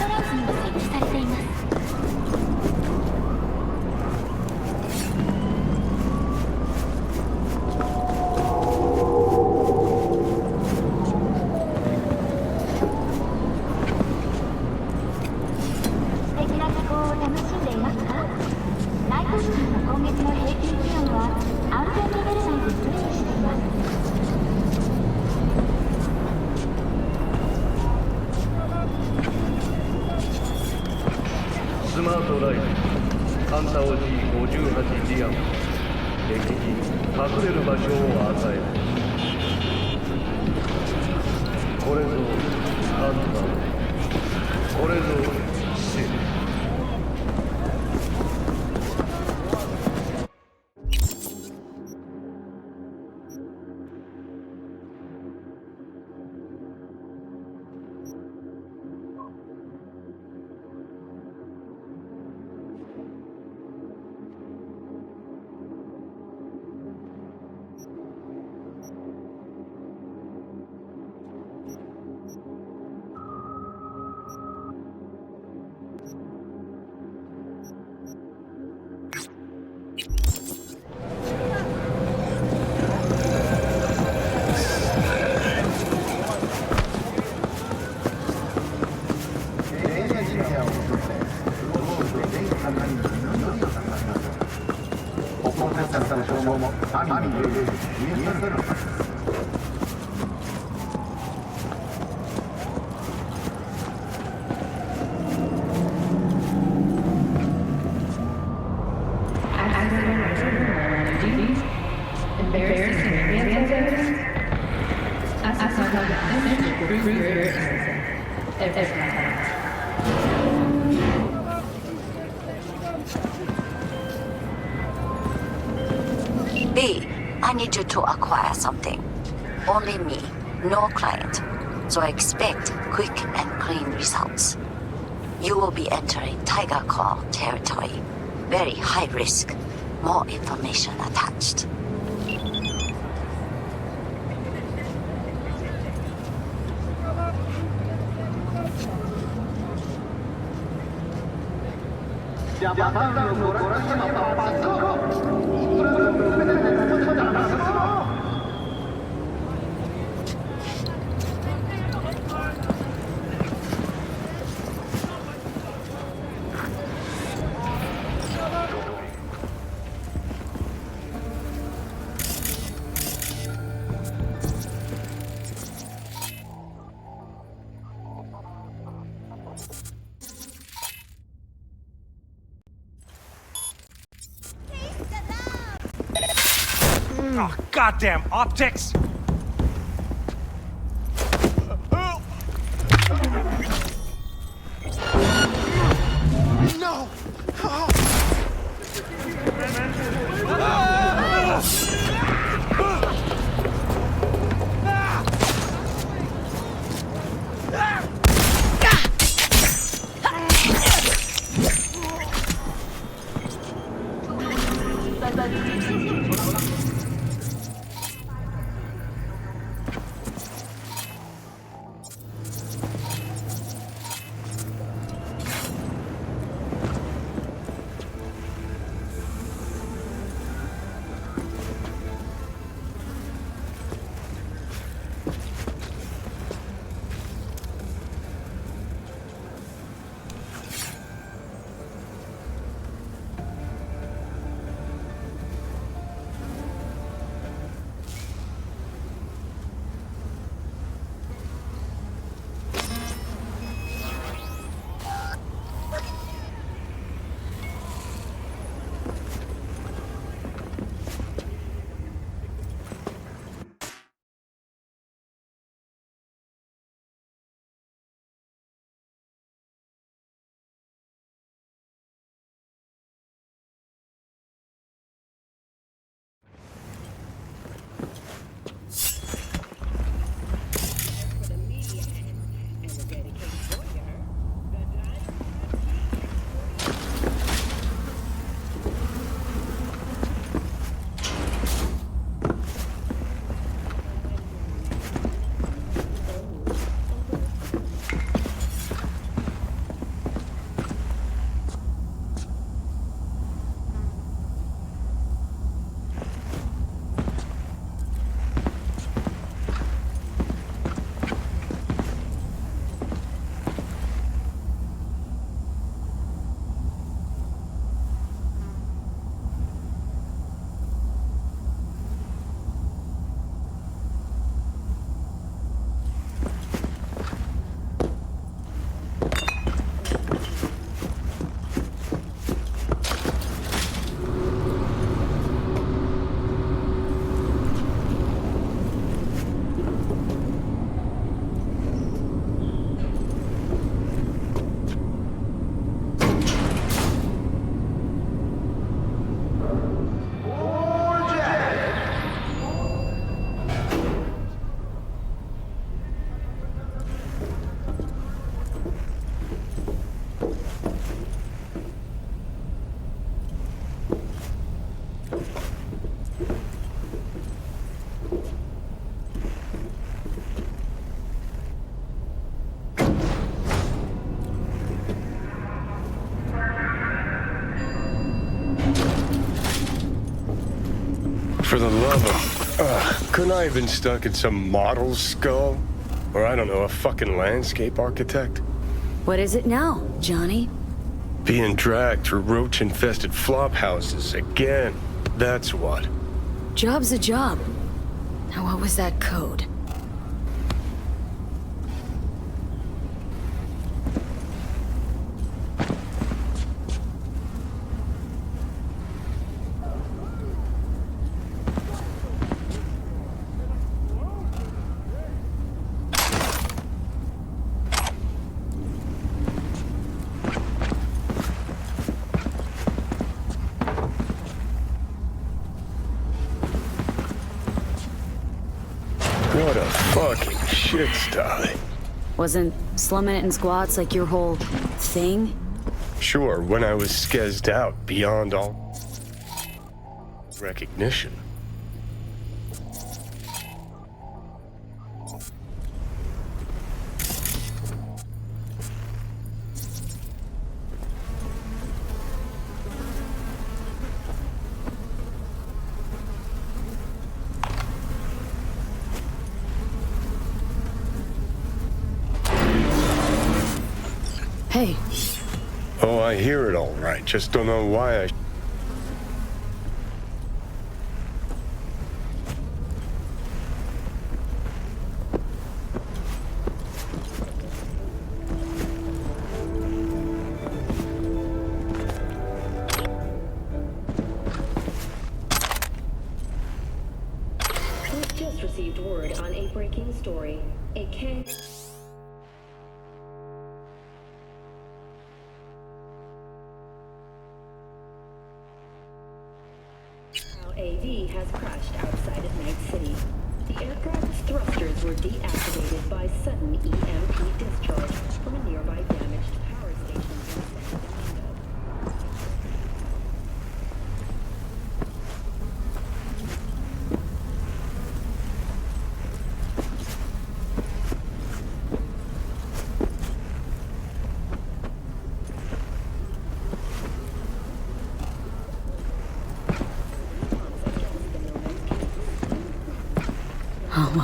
Speaker 12: ドランスにも設置されています。素敵な気候を楽しんでいますか？ナイトシティの今月の平均気温は安全レベル内で推移しています。
Speaker 16: スマートライフカンタオ G58 ディアム敵に隠れる場所を与える。これぞカンタオ、これぞシェル。
Speaker 17: B, I need you to acquire something. Only me, no client. So expect quick and clean results. You will be entering Tiger Claw territory. Very high risk. More information attached.
Speaker 18: Oh, goddamn optics! No!
Speaker 7: For the love of... couldn't I have been stuck in some model's skull? Or I don't know, a fucking landscape architect?
Speaker 10: What is it now, Johnny?
Speaker 7: Being dragged through roach-infested flop houses again. That's what.
Speaker 10: Job's a job. Now what was that code?
Speaker 7: What a fucking shit sty.
Speaker 10: Wasn't slumming it in squats like your whole thing?
Speaker 7: Sure, when I was skezzed out beyond all recognition.
Speaker 10: Hey.
Speaker 7: Oh, I hear it all right. Just don't know why I...
Speaker 6: We've just received word on a breaking story. A K... AV has crashed outside of Night City. The aircraft's thrusters were deactivated by sudden EMP discharge from a nearby damaged power station in San Domingo.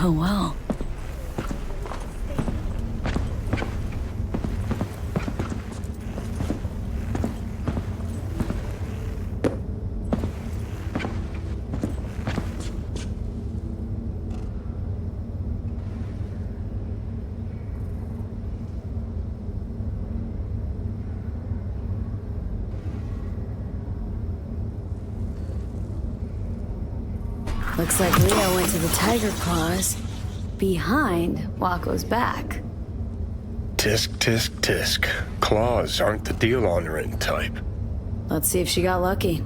Speaker 10: Oh, well. Looks like Leo went to the Tiger Claws behind Waco's back.
Speaker 7: Tisk, tisk, tisk. Claws aren't the deal honoring type.
Speaker 10: Let's see if she got lucky.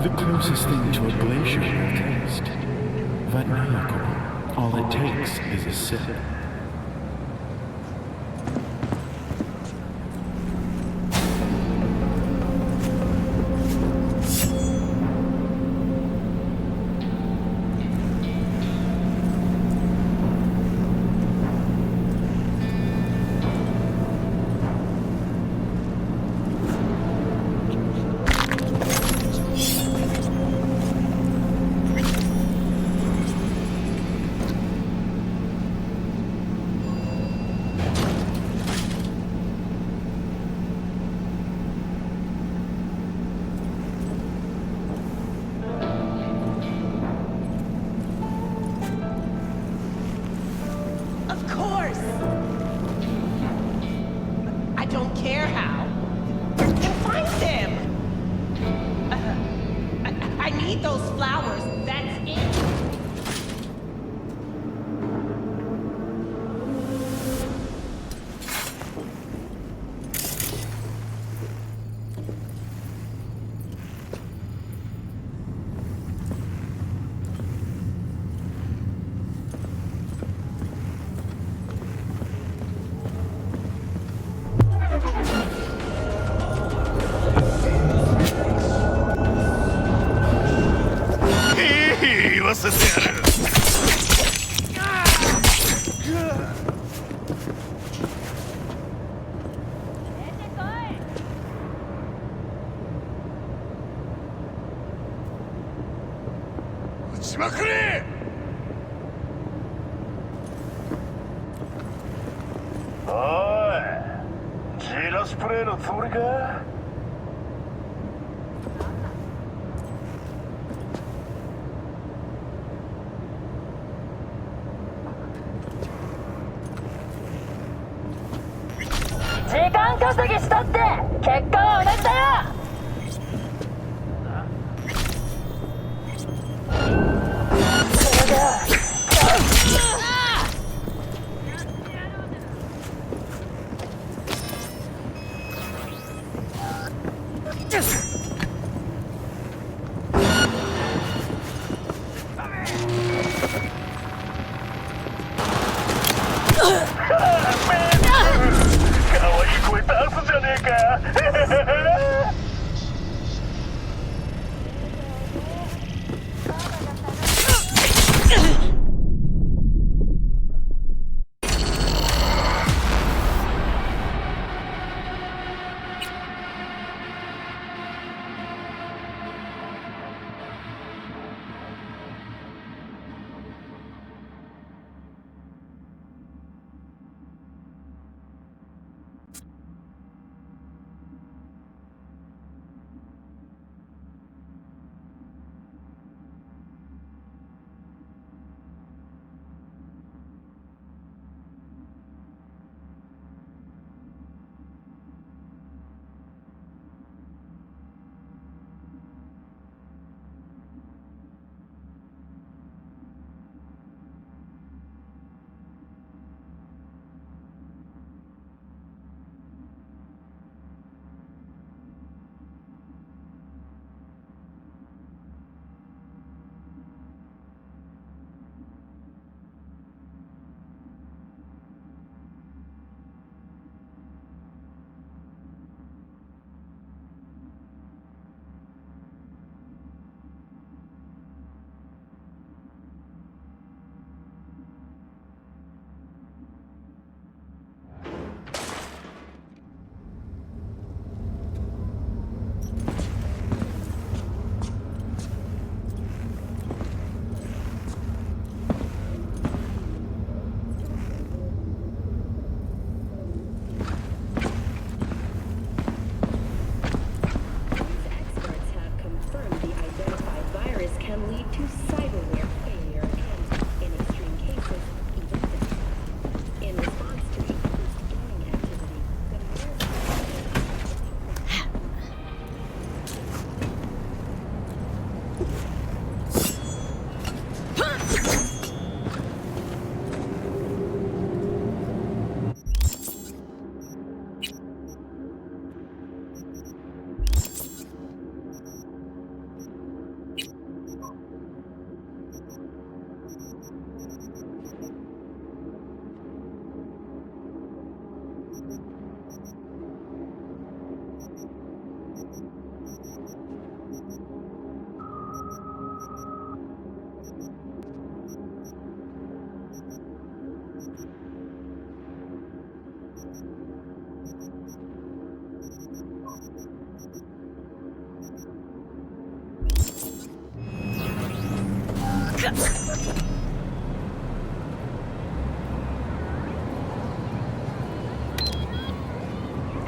Speaker 19: The closest thing to a glacier will taste. Vatnayaku. All it takes is a sip.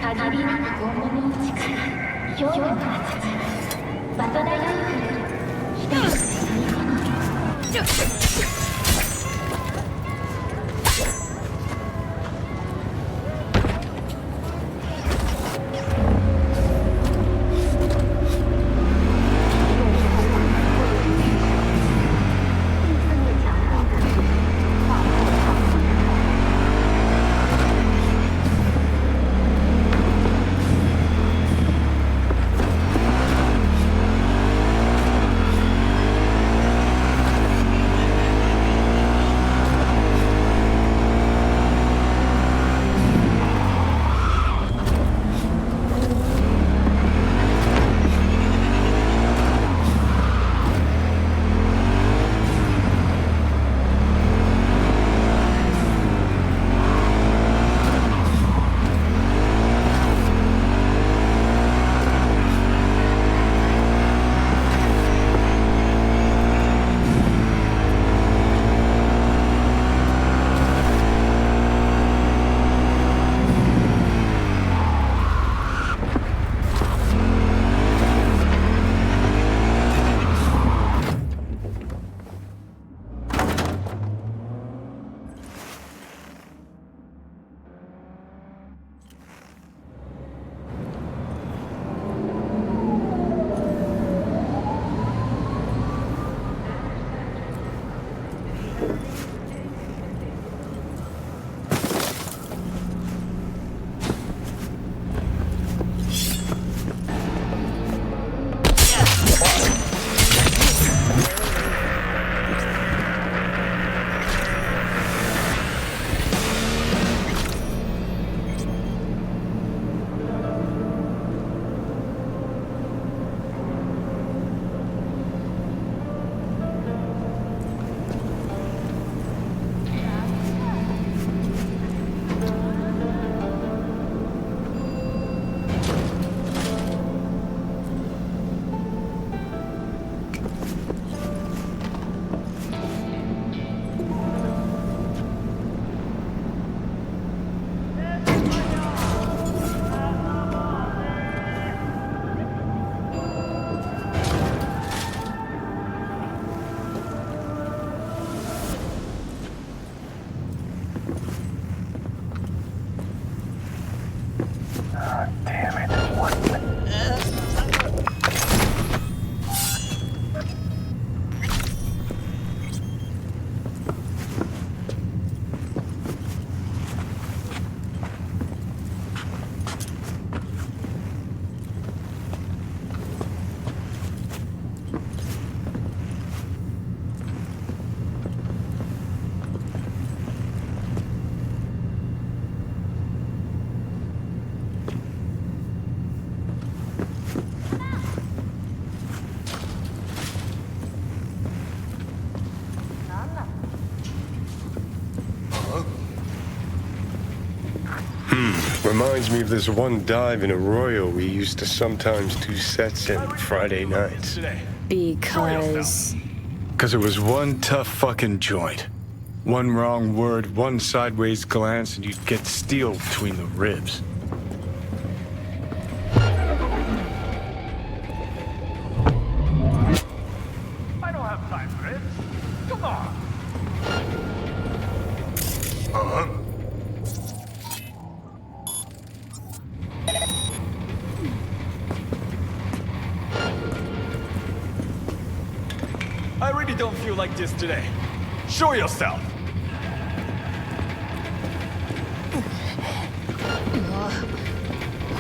Speaker 12: 限りなく本物の力、表現の力、バトナイフ、人々の住み込み。
Speaker 7: Reminds me of this one dive in Arroyo we used to sometimes do sets in Friday nights.
Speaker 10: Because
Speaker 7: Because it was one tough fucking joint. One wrong word, one sideways glance, and you'd get steel between the ribs.
Speaker 5: I don't have time for this. Come on. I really don't feel like this today. Show yourself.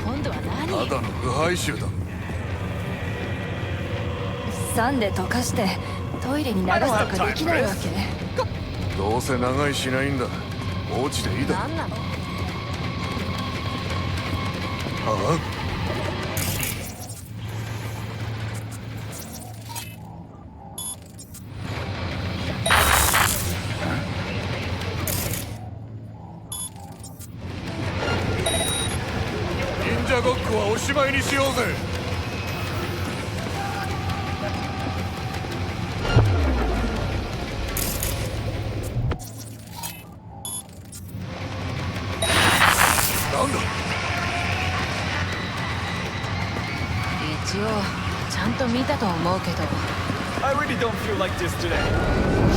Speaker 10: 今度は何？
Speaker 20: ただの腐敗臭だ。
Speaker 10: 酸で溶かしてトイレに流すとかできないわけ？
Speaker 20: どうせ長居しないんだ。放置でいいだろ。
Speaker 10: 何なの？
Speaker 20: ああ。ごっこはおしまいにしようぜ。
Speaker 18: I really don't feel like this today.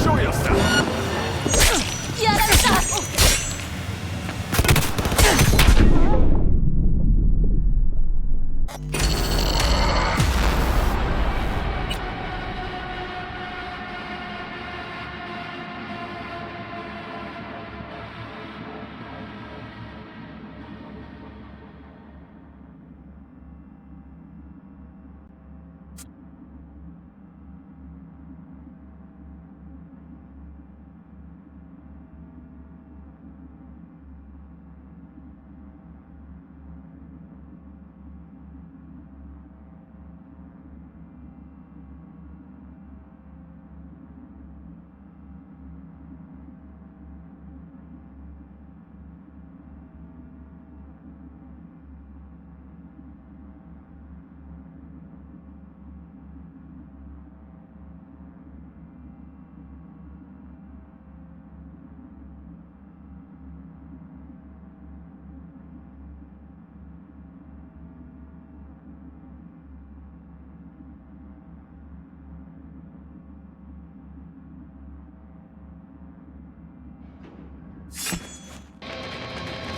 Speaker 18: Show yourself.
Speaker 14: やられた。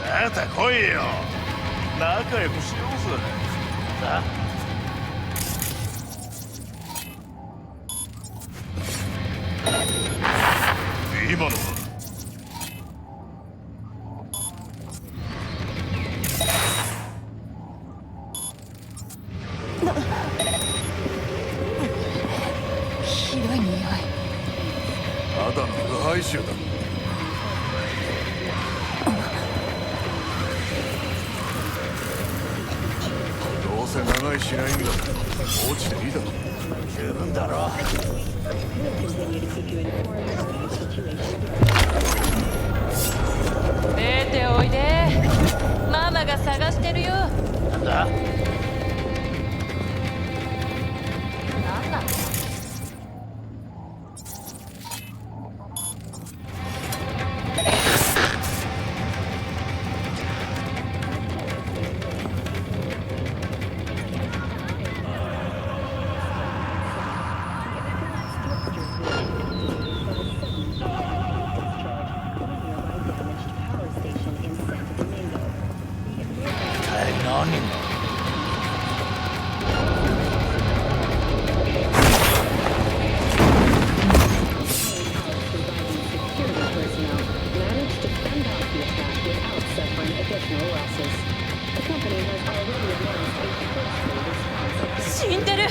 Speaker 20: あなた来いよ。仲良くしようぜ。な。今のは。
Speaker 10: ひどい匂い。
Speaker 20: ただの腐敗臭だ。どうせ長居しないんだ。放置でいいだろ。十分だろ。
Speaker 11: 出ておいで。ママが探してるよ。
Speaker 20: なんだ？
Speaker 11: なんなの？死んでる。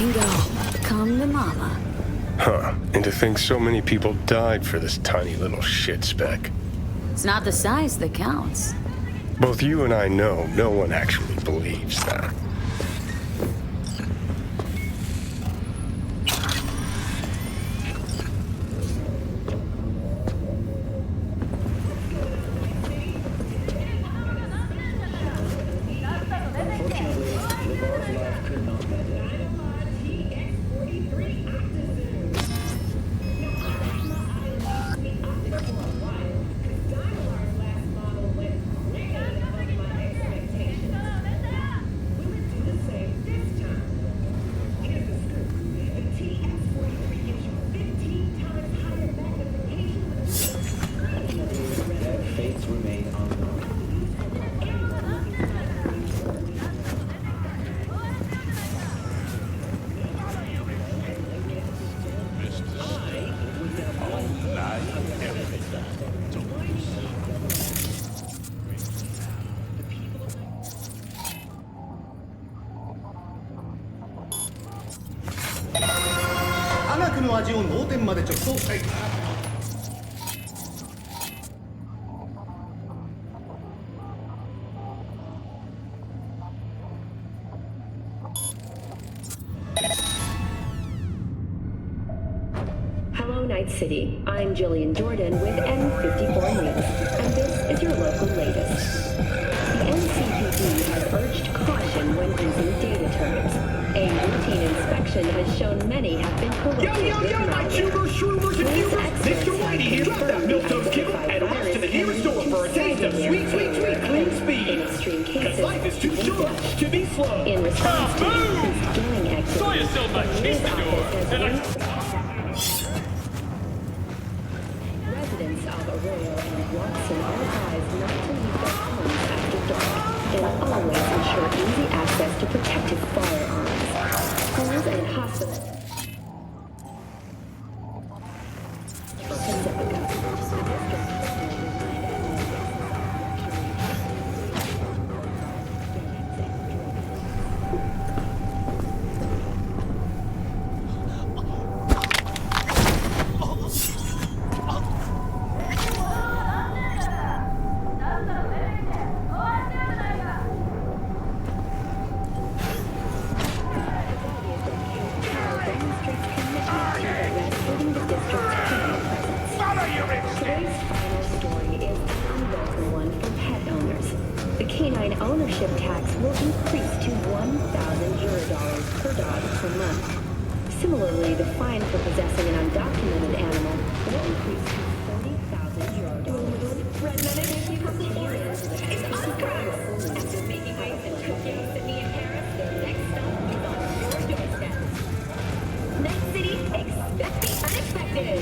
Speaker 10: Bingo. Come to mama.
Speaker 7: Huh. And to think so many people died for this tiny little shit speck.
Speaker 10: It's not the size that counts.
Speaker 7: Both you and I know no one actually believes that.
Speaker 21: Hello, Night City. I'm Jillian Jordan with N54 News, and this is your local latest. The NCPD has urged caution when using data terms. A routine inspection has shown many have been corrupted with malware. Mr. Whitey here, drop that milk-toast kibble and rush to the nearest store for a taste of sweet, sweet, sweet, clean speed. In extreme cases, life is too short to be slow. In response to increased gang activity,
Speaker 18: Saw yourself a cheese
Speaker 21: residents of Arroyo and Watson are advised not to leave their homes after dark and always ensure easy access to protected firearms. Schools and hospitals. Ownership tax will increase to $1,000 per dog per month. Similarly, the fine for possessing an undocumented animal will increase to $40,000. Red Medic, thank you for supporting us. It's Oscar! After making ice and cooking Sydney and Paris, the next stop is on your doorstep. Night City, expect the unexpected!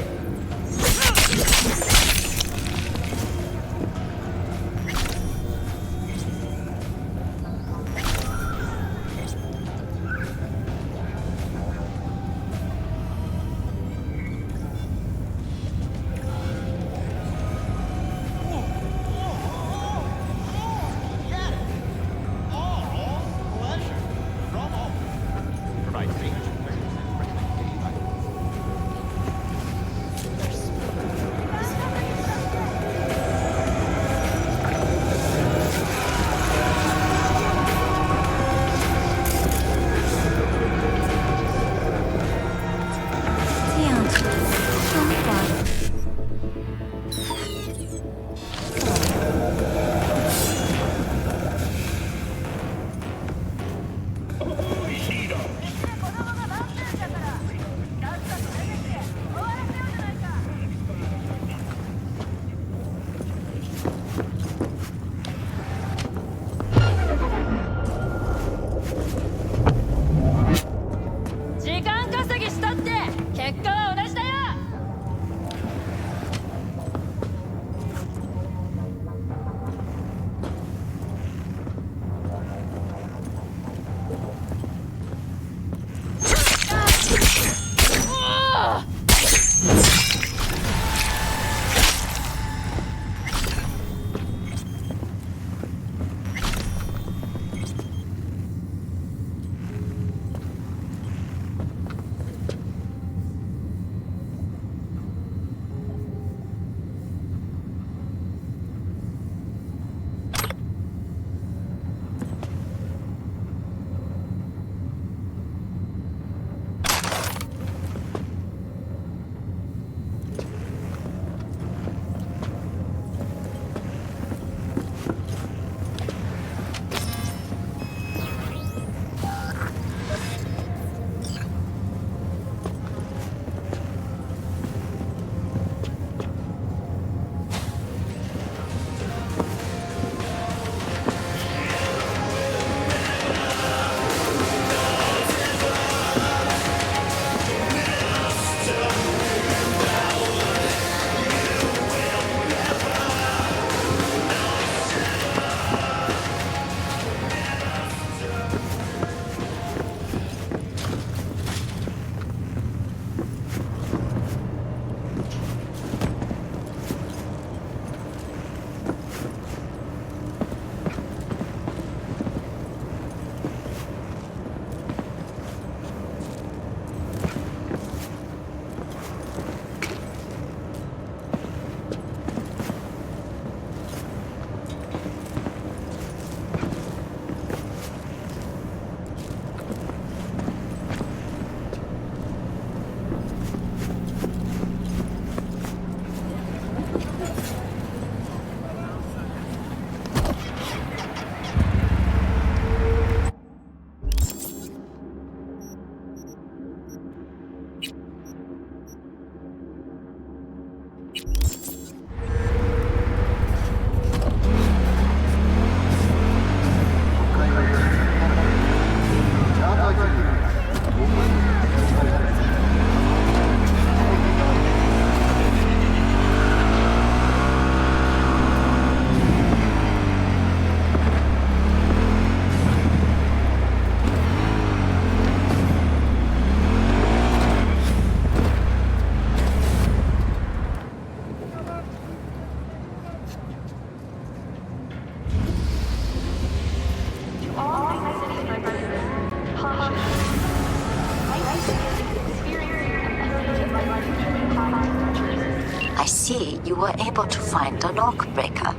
Speaker 17: see you were able to find the lock breaker.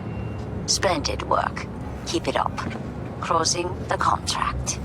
Speaker 17: Splendid work. Keep it up. Closing the contract.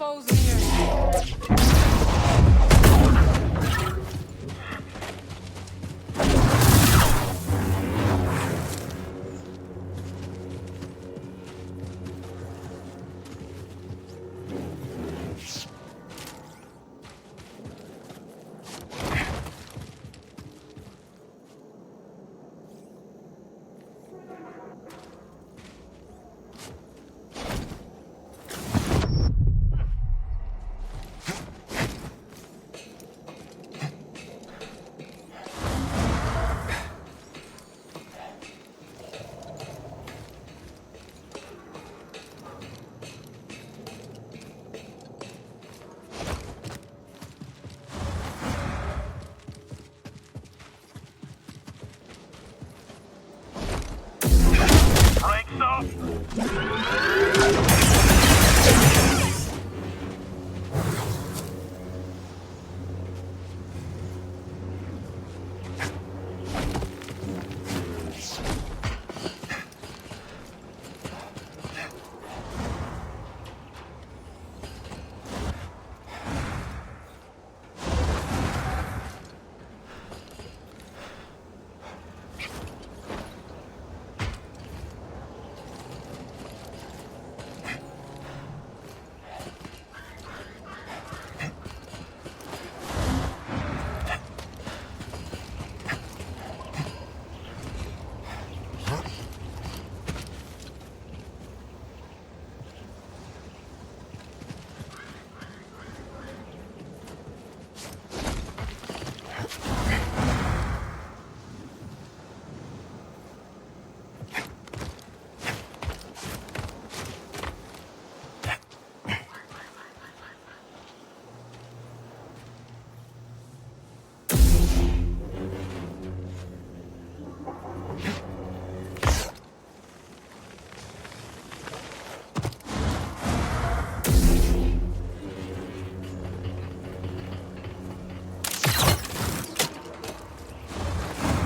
Speaker 1: Foes near.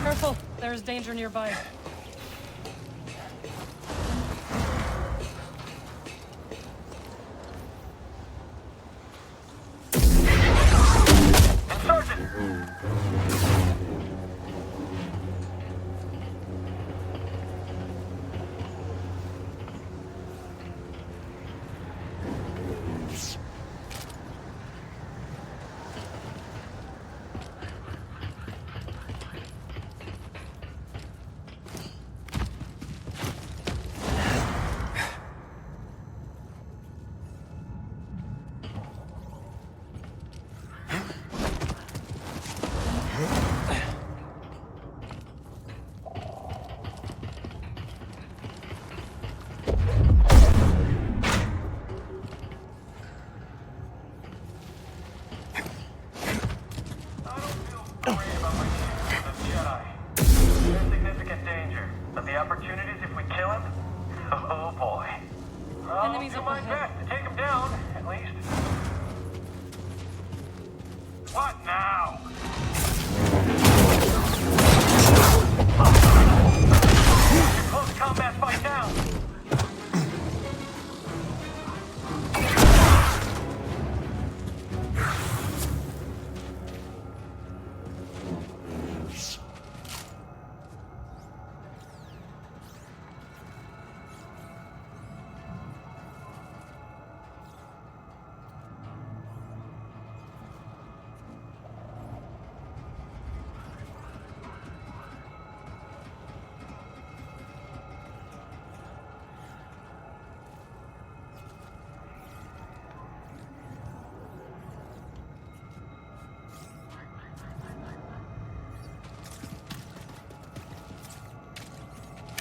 Speaker 1: Careful, there's danger nearby. Enemies up ahead.
Speaker 22: To take him down, at least. What now? Close combat fight down.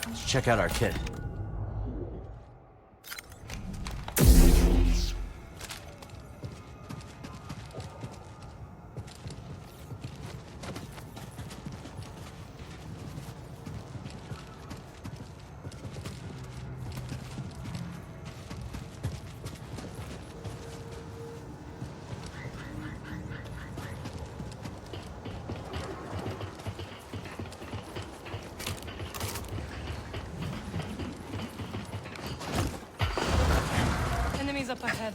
Speaker 9: Let's check out our kit.
Speaker 1: Enemies up ahead.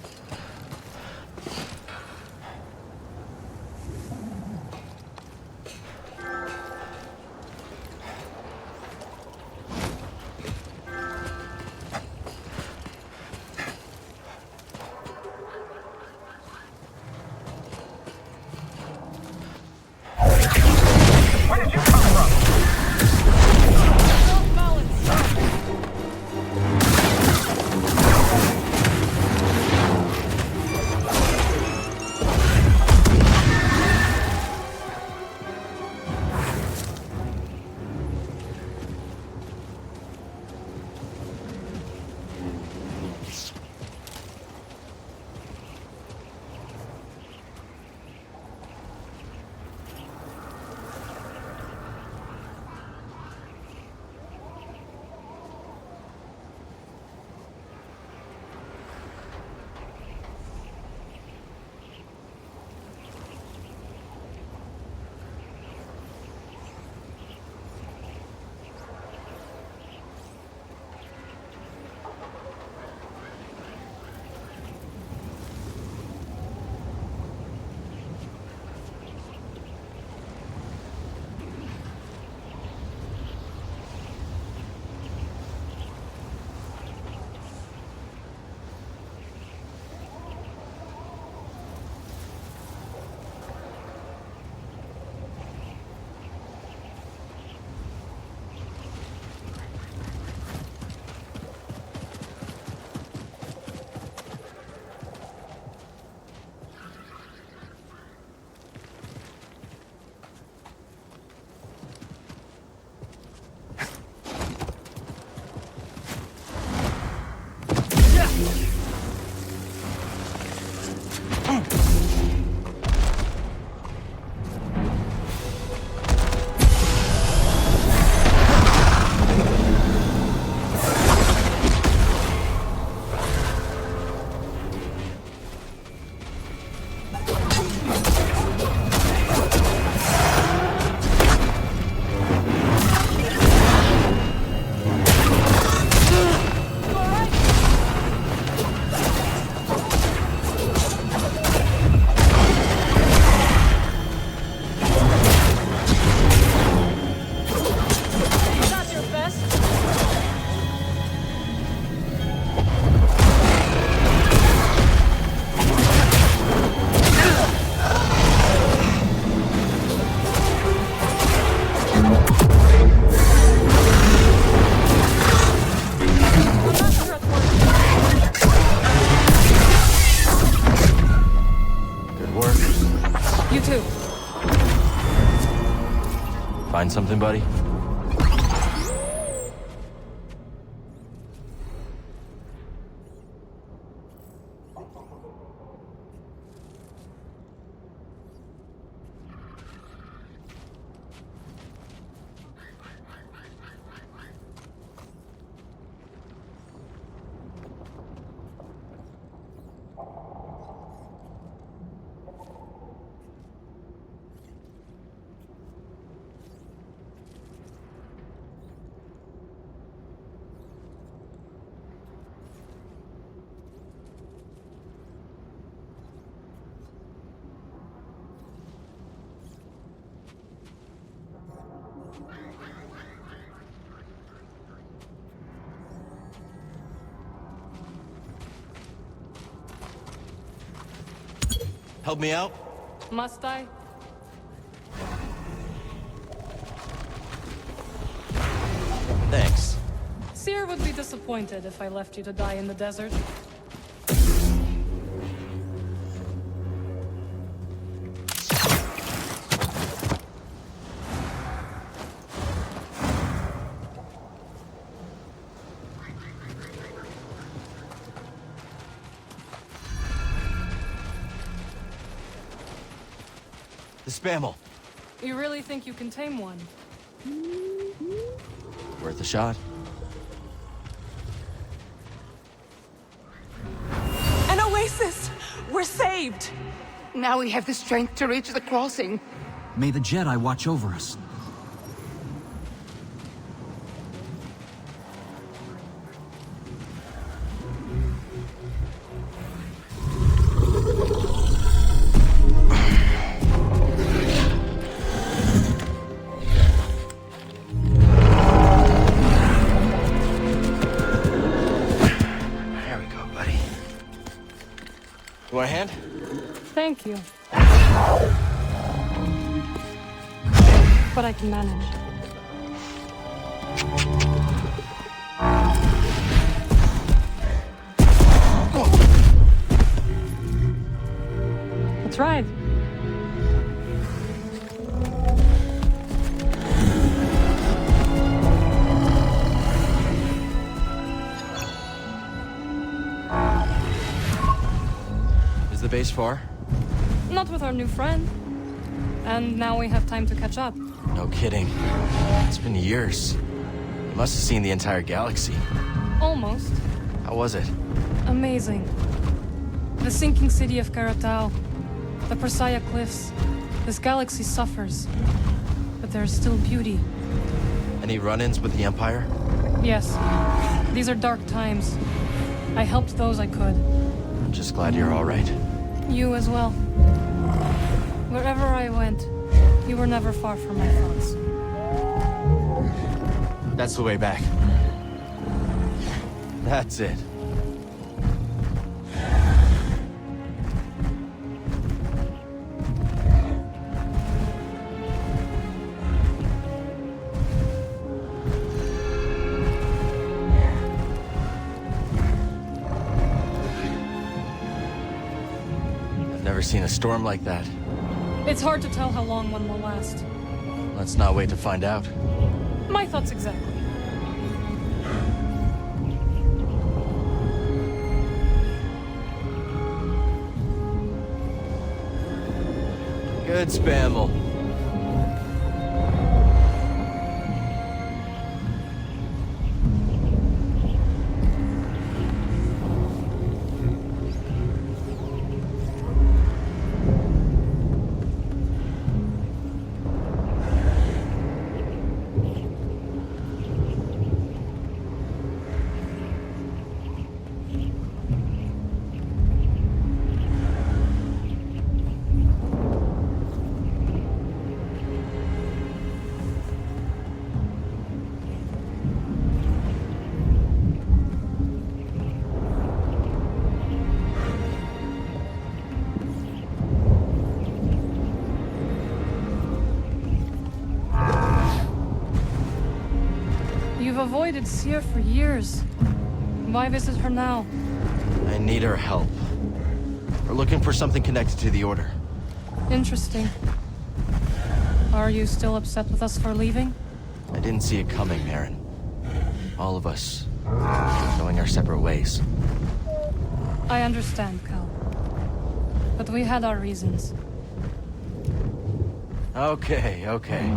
Speaker 2: Find something, buddy? Help me out?
Speaker 1: Must I?
Speaker 2: Thanks.
Speaker 1: Seer would be disappointed if I left you to die in the desert.
Speaker 2: The Spammel.
Speaker 1: You really think you can tame one?
Speaker 2: Worth a shot.
Speaker 3: An oasis! We're saved! Now we have the strength to reach the crossing.
Speaker 23: May the Jedi watch over us.
Speaker 2: You want a hand?
Speaker 1: Thank you. But I can manage. That's right.
Speaker 2: The base far?
Speaker 1: Not with our new friend. And now we have time to catch up.
Speaker 2: No kidding. It's been years. You must have seen the entire galaxy.
Speaker 1: Almost.
Speaker 2: How was it?
Speaker 1: Amazing. The sinking city of Karatao. The Persaya cliffs. This galaxy suffers. But there's still beauty.
Speaker 2: Any run-ins with the Empire?
Speaker 1: Yes. These are dark times. I helped those I could.
Speaker 2: I'm just glad you're all right.
Speaker 1: You as well. Wherever I went, you were never far from my thoughts.
Speaker 2: That's the way back. That's it. Never seen a storm like that.
Speaker 1: It's hard to tell how long one will last.
Speaker 2: Let's not wait to find out.
Speaker 1: My thoughts exactly.
Speaker 2: Good, Spammel.
Speaker 1: You've avoided Seer for years. Why visit her now?
Speaker 2: I need her help. We're looking for something connected to the Order.
Speaker 1: Interesting. Are you still upset with us for leaving?
Speaker 2: I didn't see it coming, Aaron. All of us going our separate ways.
Speaker 1: I understand, Cal. But we had our reasons.
Speaker 2: Okay, okay.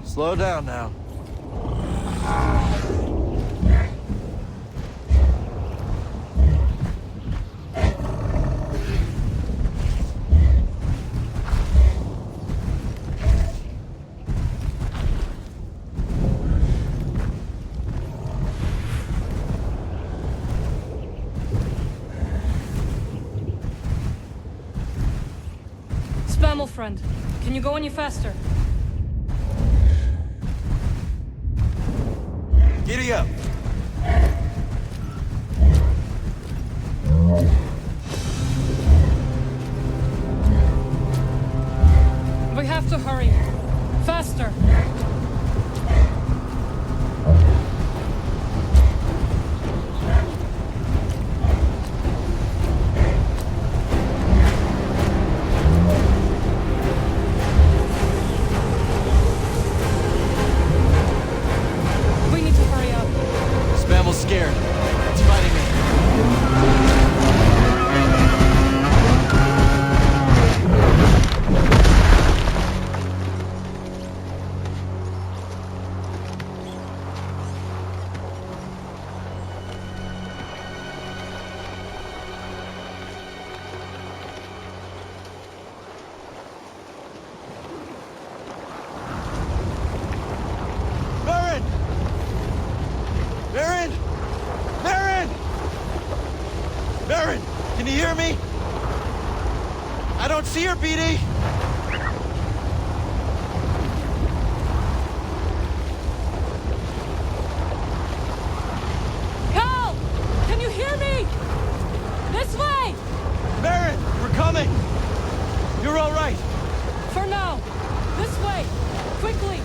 Speaker 2: Slow down now.
Speaker 1: Spammel friend, can you go any faster?
Speaker 2: Giddy up!
Speaker 1: We have to hurry. Faster! We need to hurry up.
Speaker 2: Spammel's scared. It's fighting me. Baron! Baron! Baron! Baron! Can you hear me? I don't see her, BD!
Speaker 1: Cal! Can you hear me? This way!
Speaker 2: Baron! We're coming! You're all right!
Speaker 1: For now! This way! Quickly!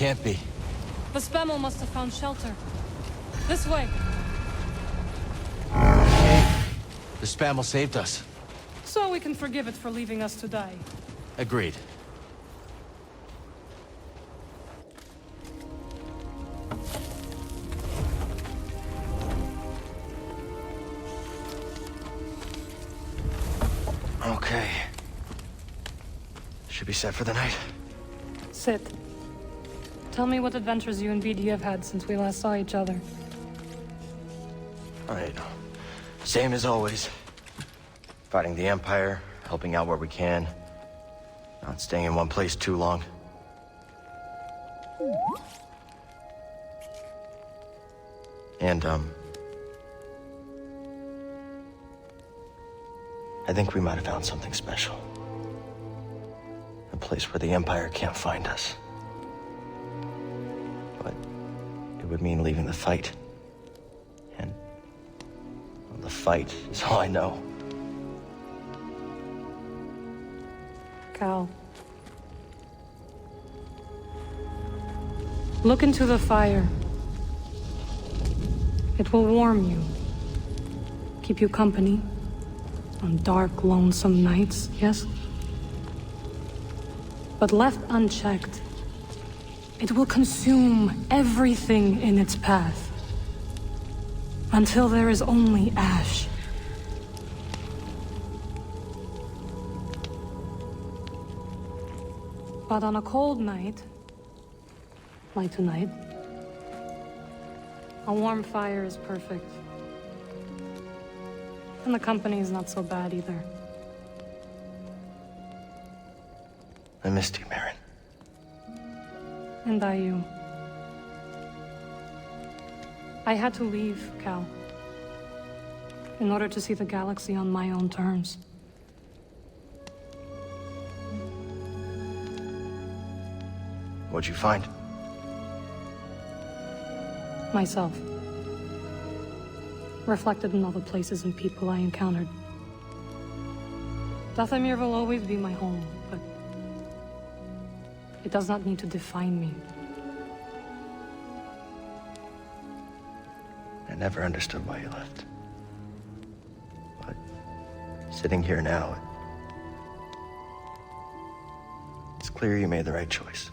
Speaker 2: can't be.
Speaker 1: The Spammel must have found shelter. This way.
Speaker 2: The Spammel saved us.
Speaker 1: So we can forgive it for leaving us to die.
Speaker 2: Agreed. Okay. Should be set for the night.
Speaker 1: Sit. Tell me what adventures you and BD have had since we last saw each other.
Speaker 2: Alright. Same as always. Fighting the Empire, helping out where we can. Not staying in one place too long. And, I think we might have found something special. A place where the Empire can't find us. But it would mean leaving the fight. And well, the fight is all I know.
Speaker 1: Cal. Look into the fire. It will warm you. Keep you company. On dark, lonesome nights, yes? But left unchecked, it will consume everything in its path. Until there is only ash. But on a cold night, like tonight, a warm fire is perfect. And the company is not so bad either.
Speaker 2: I missed you, Marin.
Speaker 1: And I you. I had to leave, Cal. In order to see the galaxy on my own terms.
Speaker 2: What'd you find?
Speaker 1: Myself. Reflected in all the places and people I encountered. Dathomir will always be my home, but it does not need to define me.
Speaker 2: I never understood why you left. But sitting here now, it's clear you made the right choice.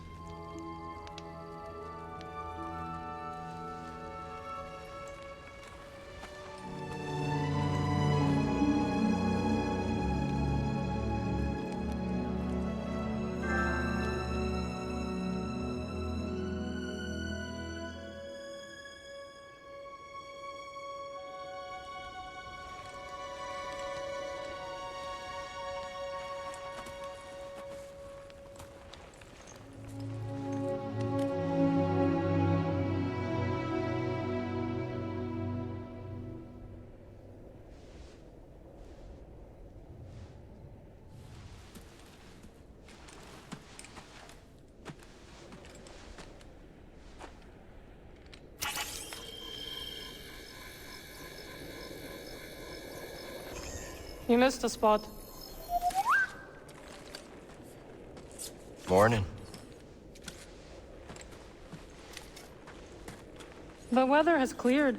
Speaker 1: You missed a spot.
Speaker 2: Morning.
Speaker 1: The weather has cleared.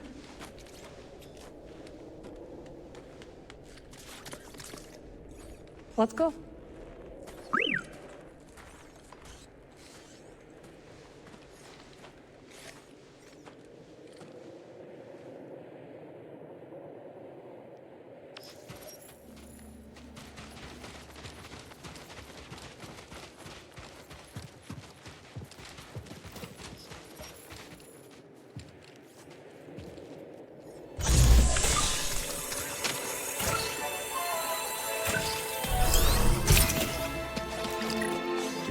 Speaker 1: Let's go.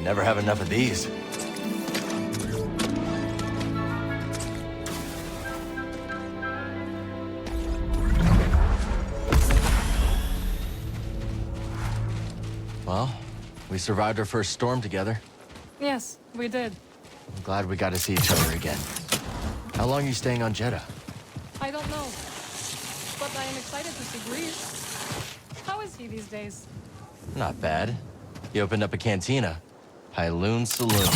Speaker 2: Never have enough of these. Well, we survived our first storm together.
Speaker 1: Yes, we did.
Speaker 2: I'm glad we got to see each other again. How long are you staying on Jeddah?
Speaker 1: I don't know, but I am excited to see Grease. How is he these days?
Speaker 2: Not bad. He opened up a cantina. Pyloon Saloon.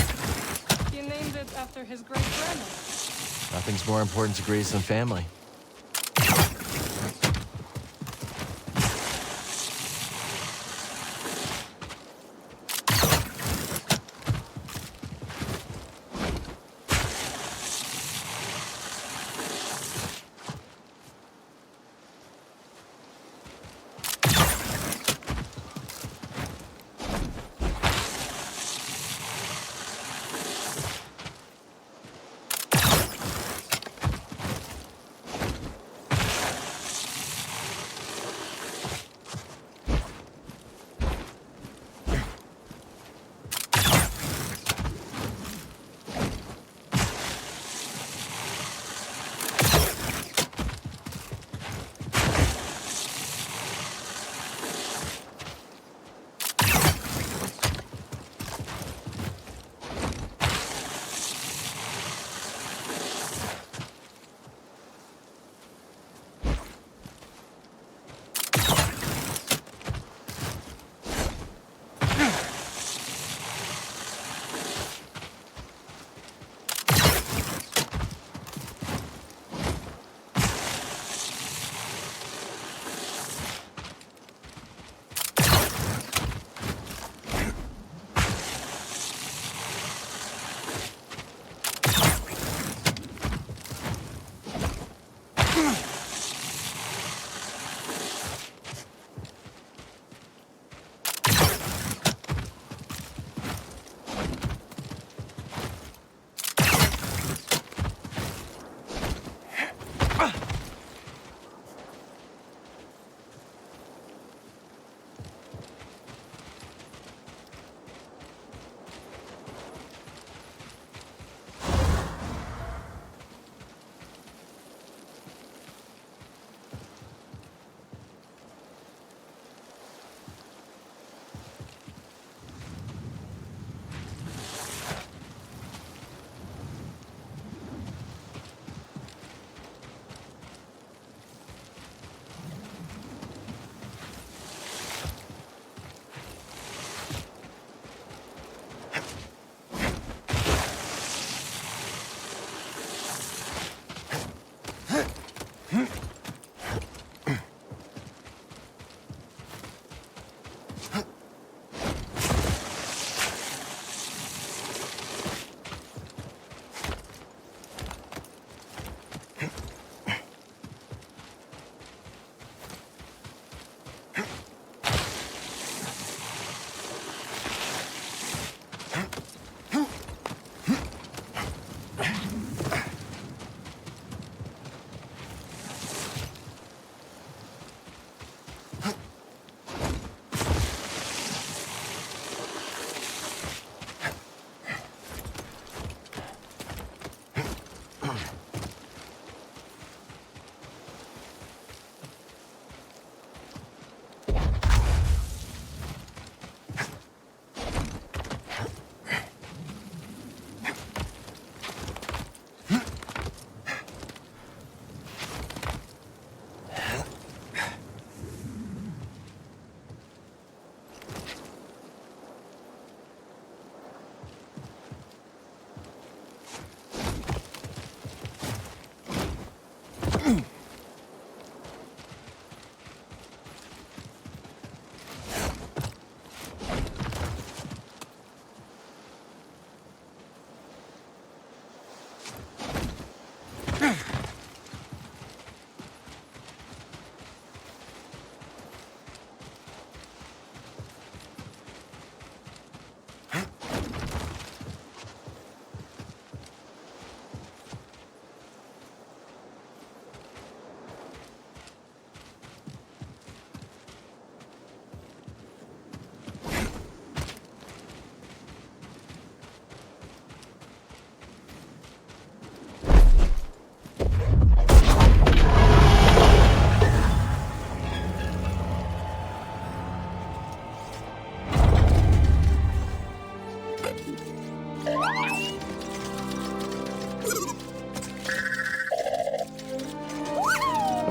Speaker 1: You he named it after his great-grandmother.
Speaker 2: Nothing's more important to Grease than family.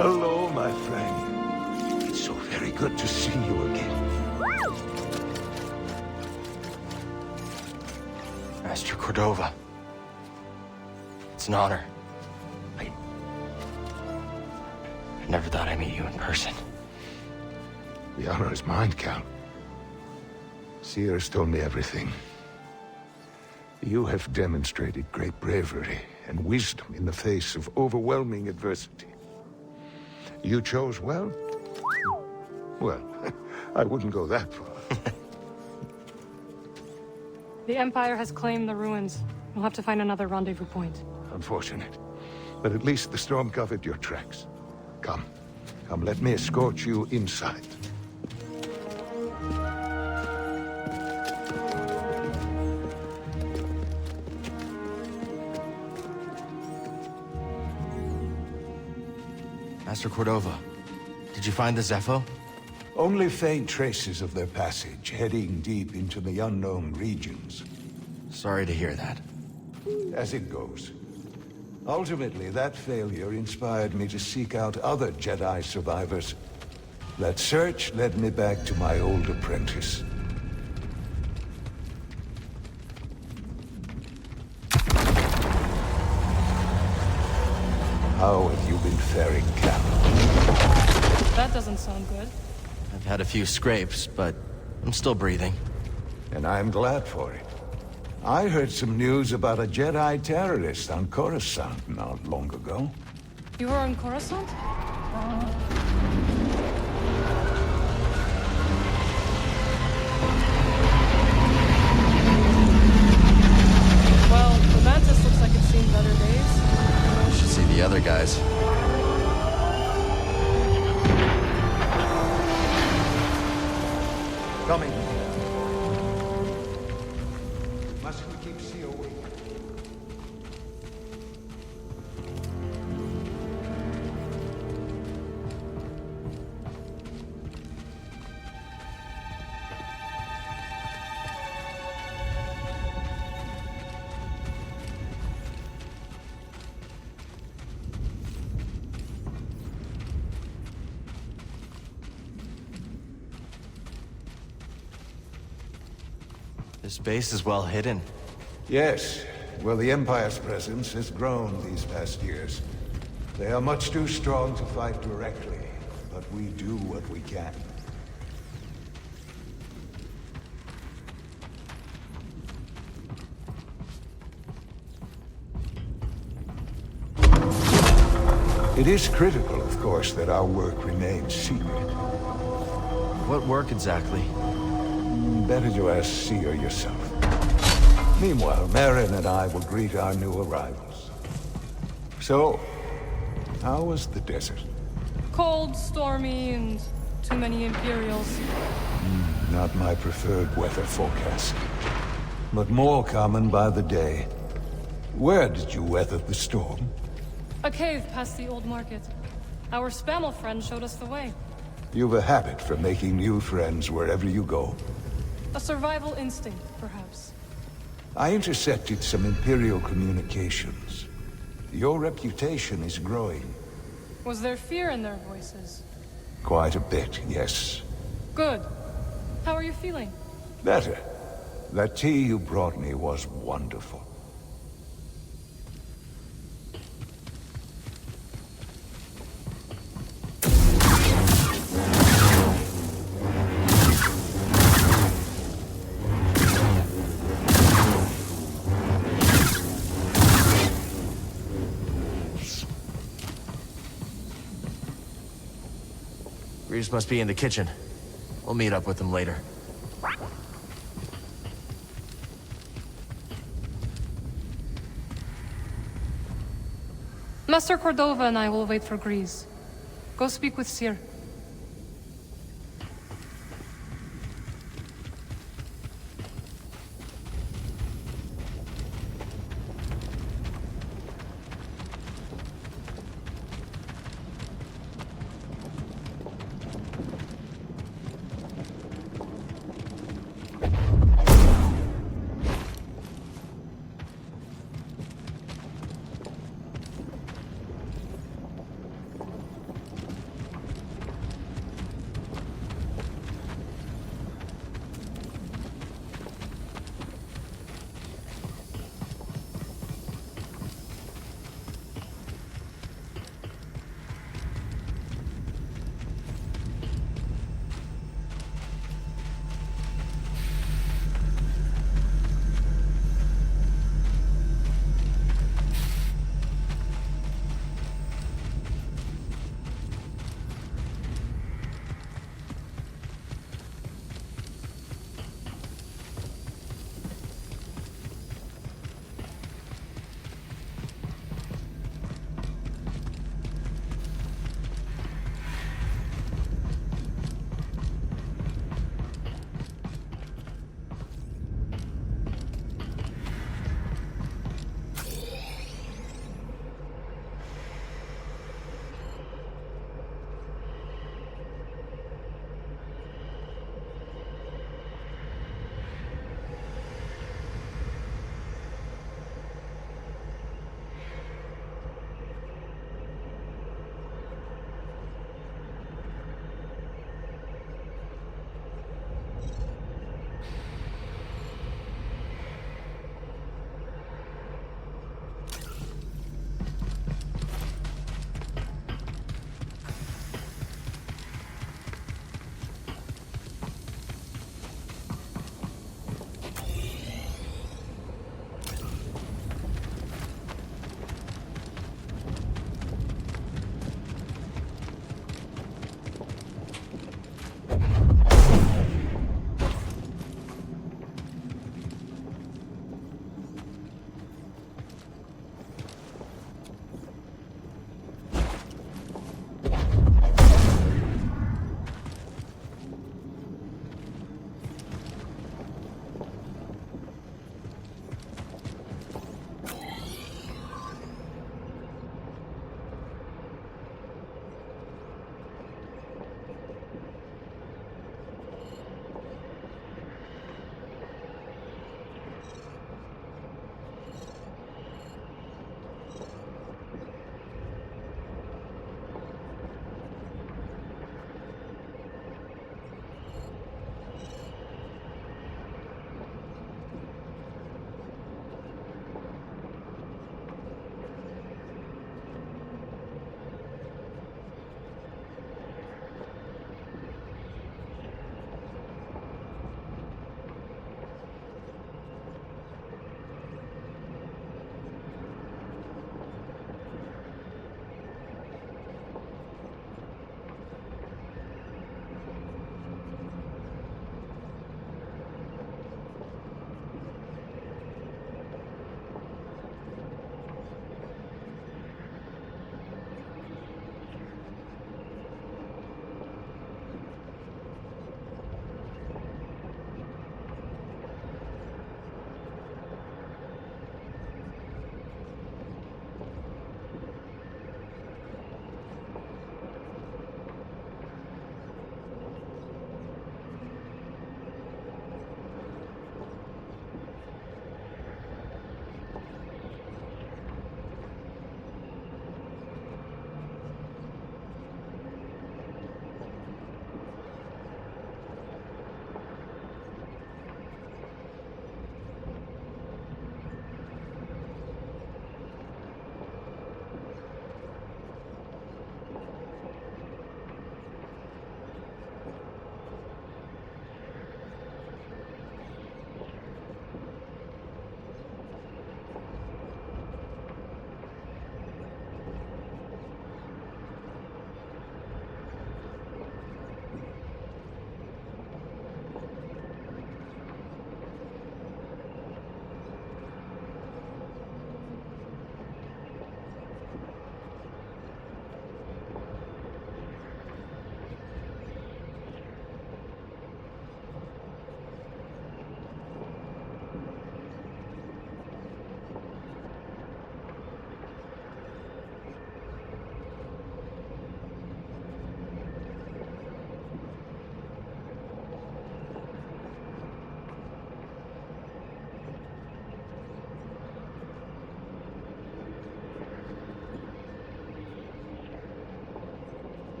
Speaker 20: Hello, my friend. It's so very good to see you again.
Speaker 2: Master Cordova. It's an honor. I never thought I'd meet you in person.
Speaker 4: The honor is mine, Cal. Sears told me everything. You have demonstrated great bravery and wisdom in the face of overwhelming adversity. You chose well? Well, I wouldn't go that far.
Speaker 1: The Empire has claimed the ruins. We'll have to find another rendezvous point.
Speaker 4: Unfortunate. But at least the storm covered your tracks. Come, let me escort you inside.
Speaker 2: Master Cordova, did you find the Zepho?
Speaker 4: Only faint traces of their passage, heading deep into the unknown regions.
Speaker 2: Sorry to hear that.
Speaker 4: As it goes. Ultimately, that failure inspired me to seek out other Jedi survivors. That search led me back to my old apprentice. How have you been faring, Cal?
Speaker 1: That doesn't sound good.
Speaker 2: I've had a few scrapes, but I'm still breathing.
Speaker 4: And I'm glad for it. I heard some news about a Jedi terrorist on Coruscant not long ago.
Speaker 1: You were on Coruscant? Well, the Mantis looks like it's seen better days.
Speaker 2: You should see the other guys.
Speaker 4: Coming. Must we keep C awake?
Speaker 2: This base is well hidden.
Speaker 4: Yes. Well, the Empire's presence has grown these past years. They are much too strong to fight directly, but we do what we can. It is critical, of course, that our work remains secret.
Speaker 2: What work exactly?
Speaker 4: Better to ask Seer yourself. Meanwhile, Marin and I will greet our new arrivals. So, how was the desert?
Speaker 1: Cold, stormy, and too many Imperials.
Speaker 4: Not my preferred weather forecast. But more common by the day. Where did you weather the storm?
Speaker 1: A cave past the old market. Our Spammel friend showed us the way.
Speaker 4: You've a habit for making new friends wherever you go.
Speaker 1: A survival instinct, perhaps.
Speaker 4: I intercepted some Imperial communications. Your reputation is growing.
Speaker 1: Was there fear in their voices?
Speaker 4: Quite a bit, yes.
Speaker 1: Good. How are you feeling?
Speaker 4: Better. That tea you brought me was wonderful.
Speaker 2: Reeves must be in the kitchen. We'll meet up with him later.
Speaker 1: Master Cordova and I will wait for Grease. Go speak with Seer.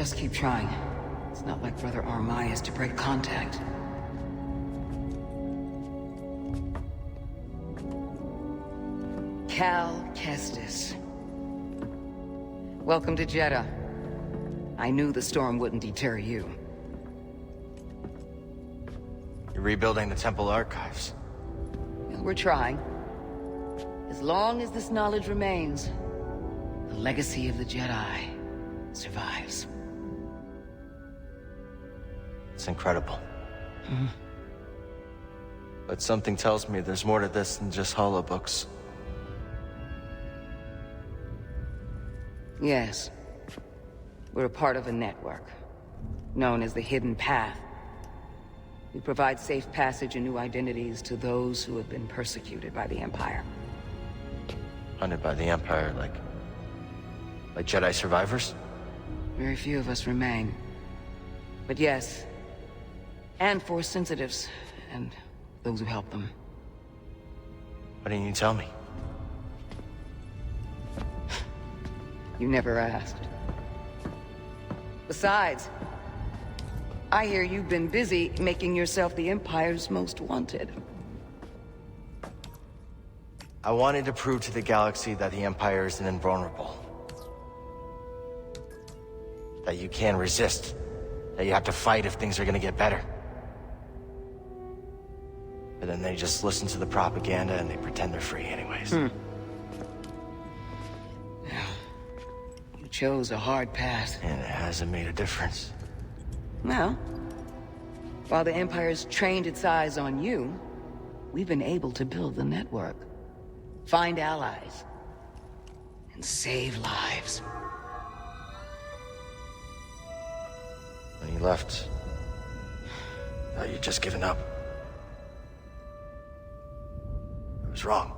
Speaker 3: Just keep trying. It's not like Brother Armai is to break contact. Cal Kestis. Welcome to Jedi. I knew the storm wouldn't deter you.
Speaker 2: You're rebuilding the temple archives.
Speaker 3: We're trying. As long as this knowledge remains, the legacy of the Jedi survives.
Speaker 2: It's incredible.
Speaker 3: Mhm.
Speaker 2: But something tells me there's more to this than just holobooks.
Speaker 3: Yes. We're a part of a network, known as the Hidden Path. We provide safe passage and new identities to those who have been persecuted by the Empire.
Speaker 2: Hunted by the Empire, like Jedi survivors?
Speaker 3: Very few of us remain. But yes, and Force sensitives, and those who help them.
Speaker 2: Why didn't you tell me?
Speaker 3: You never asked. Besides, I hear you've been busy making yourself the Empire's most wanted.
Speaker 2: I wanted to prove to the galaxy that the Empire isn't invulnerable. That you can resist. That you have to fight if things are gonna get better. But then they just listen to the propaganda and they pretend they're free anyways.
Speaker 3: You chose a hard path.
Speaker 2: And it hasn't made a difference.
Speaker 3: Well, while the Empire's trained its eyes on you, we've been able to build the network. Find allies. And save lives.
Speaker 2: When you left, I thought you'd just given up. I was wrong.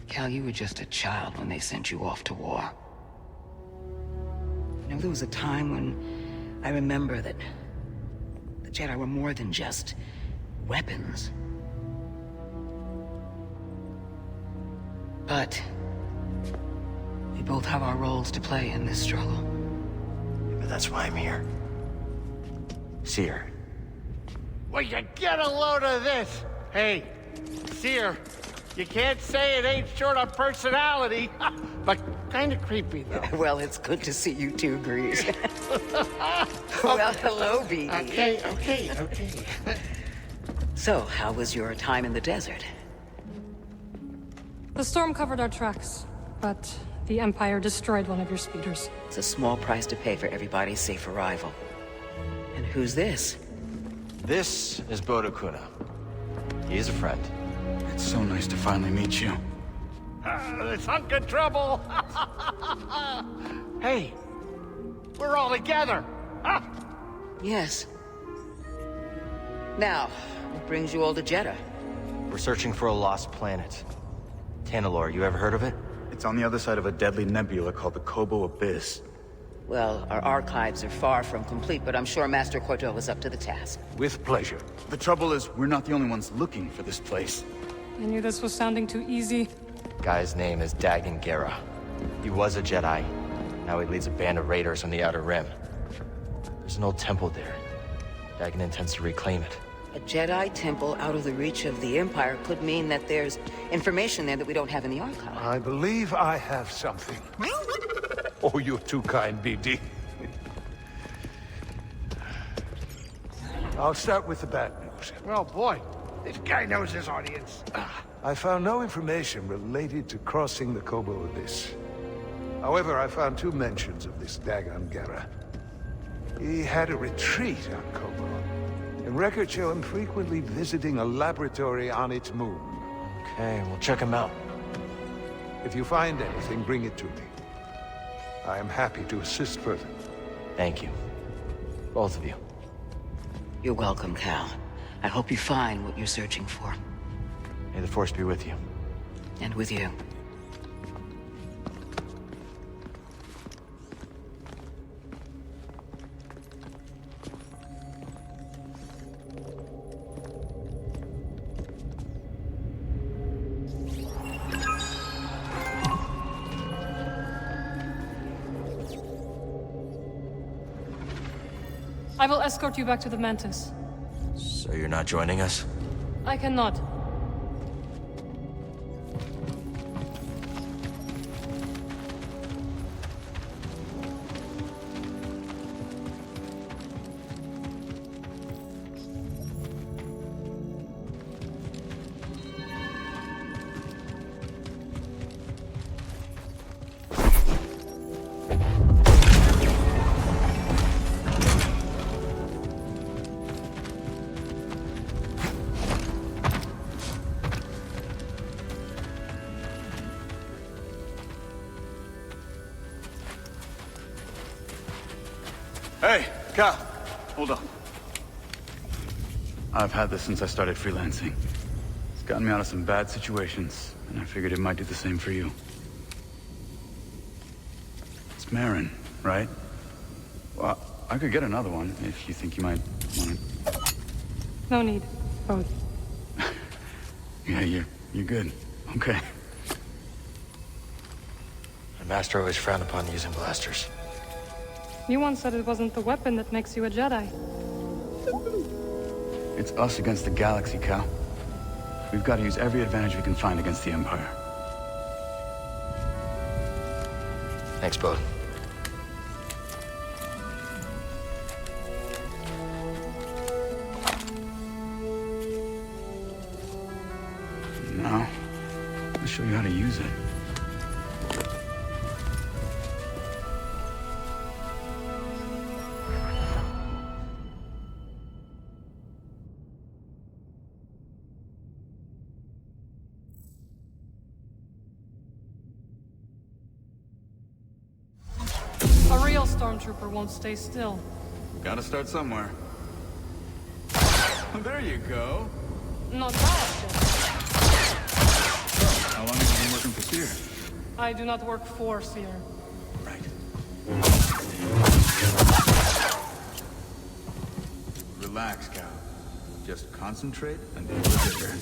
Speaker 3: Cal, you were just a child when they sent you off to war. You know, there was a time when I remember that the Jedi were more than just weapons. But we both have our roles to play in this struggle.
Speaker 2: But that's why I'm here. Seer.
Speaker 22: Will you get a load of this? Hey, Seer, you can't say it ain't short on personality, but kind of creepy, though.
Speaker 3: Well, it's good to see you too, Grease. Well, hello, BD.
Speaker 22: Okay.
Speaker 3: So, how was your time in the desert?
Speaker 1: The storm covered our tracks, but the Empire destroyed one of your speeders.
Speaker 3: It's a small price to pay for everybody's safe arrival. And who's this?
Speaker 2: This is Bodo Kuna. He is a friend.
Speaker 23: It's so nice to finally meet you.
Speaker 22: This hunk of trouble. Hey, we're all together. Huh?
Speaker 3: Yes. Now, what brings you all to Jeddah?
Speaker 2: We're searching for a lost planet. Tanalorr, you ever heard of it?
Speaker 23: It's on the other side of a deadly nebula called the Kobo Abyss.
Speaker 3: Well, our archives are far from complete, but I'm sure Master Corto is up to the task.
Speaker 23: With pleasure. The trouble is, we're not the only ones looking for this place.
Speaker 1: I knew this was sounding too easy.
Speaker 2: Guy's name is Dagan Gera. He was a Jedi. Now he leads a band of raiders on the Outer Rim. There's an old temple there. Dagan intends to reclaim it.
Speaker 3: A Jedi temple out of the reach of the Empire could mean that there's information there that we don't have in the archive.
Speaker 4: I believe I have something. Oh, you're too kind, BD. I'll start with the bad news.
Speaker 22: Well, boy, this guy knows his audience.
Speaker 4: I found no information related to crossing the Kobo Abyss. However, I found 2 mentions of this Dagan Gera. He had a retreat on Kobo, and records show him frequently visiting a laboratory on its moon.
Speaker 2: Okay, we'll check him out.
Speaker 4: If you find anything, bring it to me. I am happy to assist further.
Speaker 2: Thank you. Both of you.
Speaker 3: You're welcome, Cal. I hope you find what you're searching for.
Speaker 2: May the Force be with you.
Speaker 3: And with you.
Speaker 1: I will escort you back to the Mantis.
Speaker 2: So you're not joining us?
Speaker 1: I cannot.
Speaker 23: Hey, Cal, hold on. I've had this since I started freelancing. It's gotten me out of some bad situations, and I figured it might do the same for you. It's Marin, right? Well, I could get another one if you think you might want it.
Speaker 1: No need. Both.
Speaker 23: Yeah, you're good. Okay.
Speaker 2: My master always frowned upon using blasters.
Speaker 1: You once said it wasn't the weapon that makes you a Jedi.
Speaker 23: It's us against the galaxy, Cal. We've got to use every advantage we can find against the Empire.
Speaker 2: Thanks, Bode.
Speaker 23: Now, I'll show you how to use it.
Speaker 1: A real stormtrooper won't stay still.
Speaker 23: Gotta start somewhere. There you go.
Speaker 1: Not bad,
Speaker 23: How long have you been working for Seer?
Speaker 1: I do not work for Seer.
Speaker 23: Right. Relax, Cal. Just concentrate and deliver.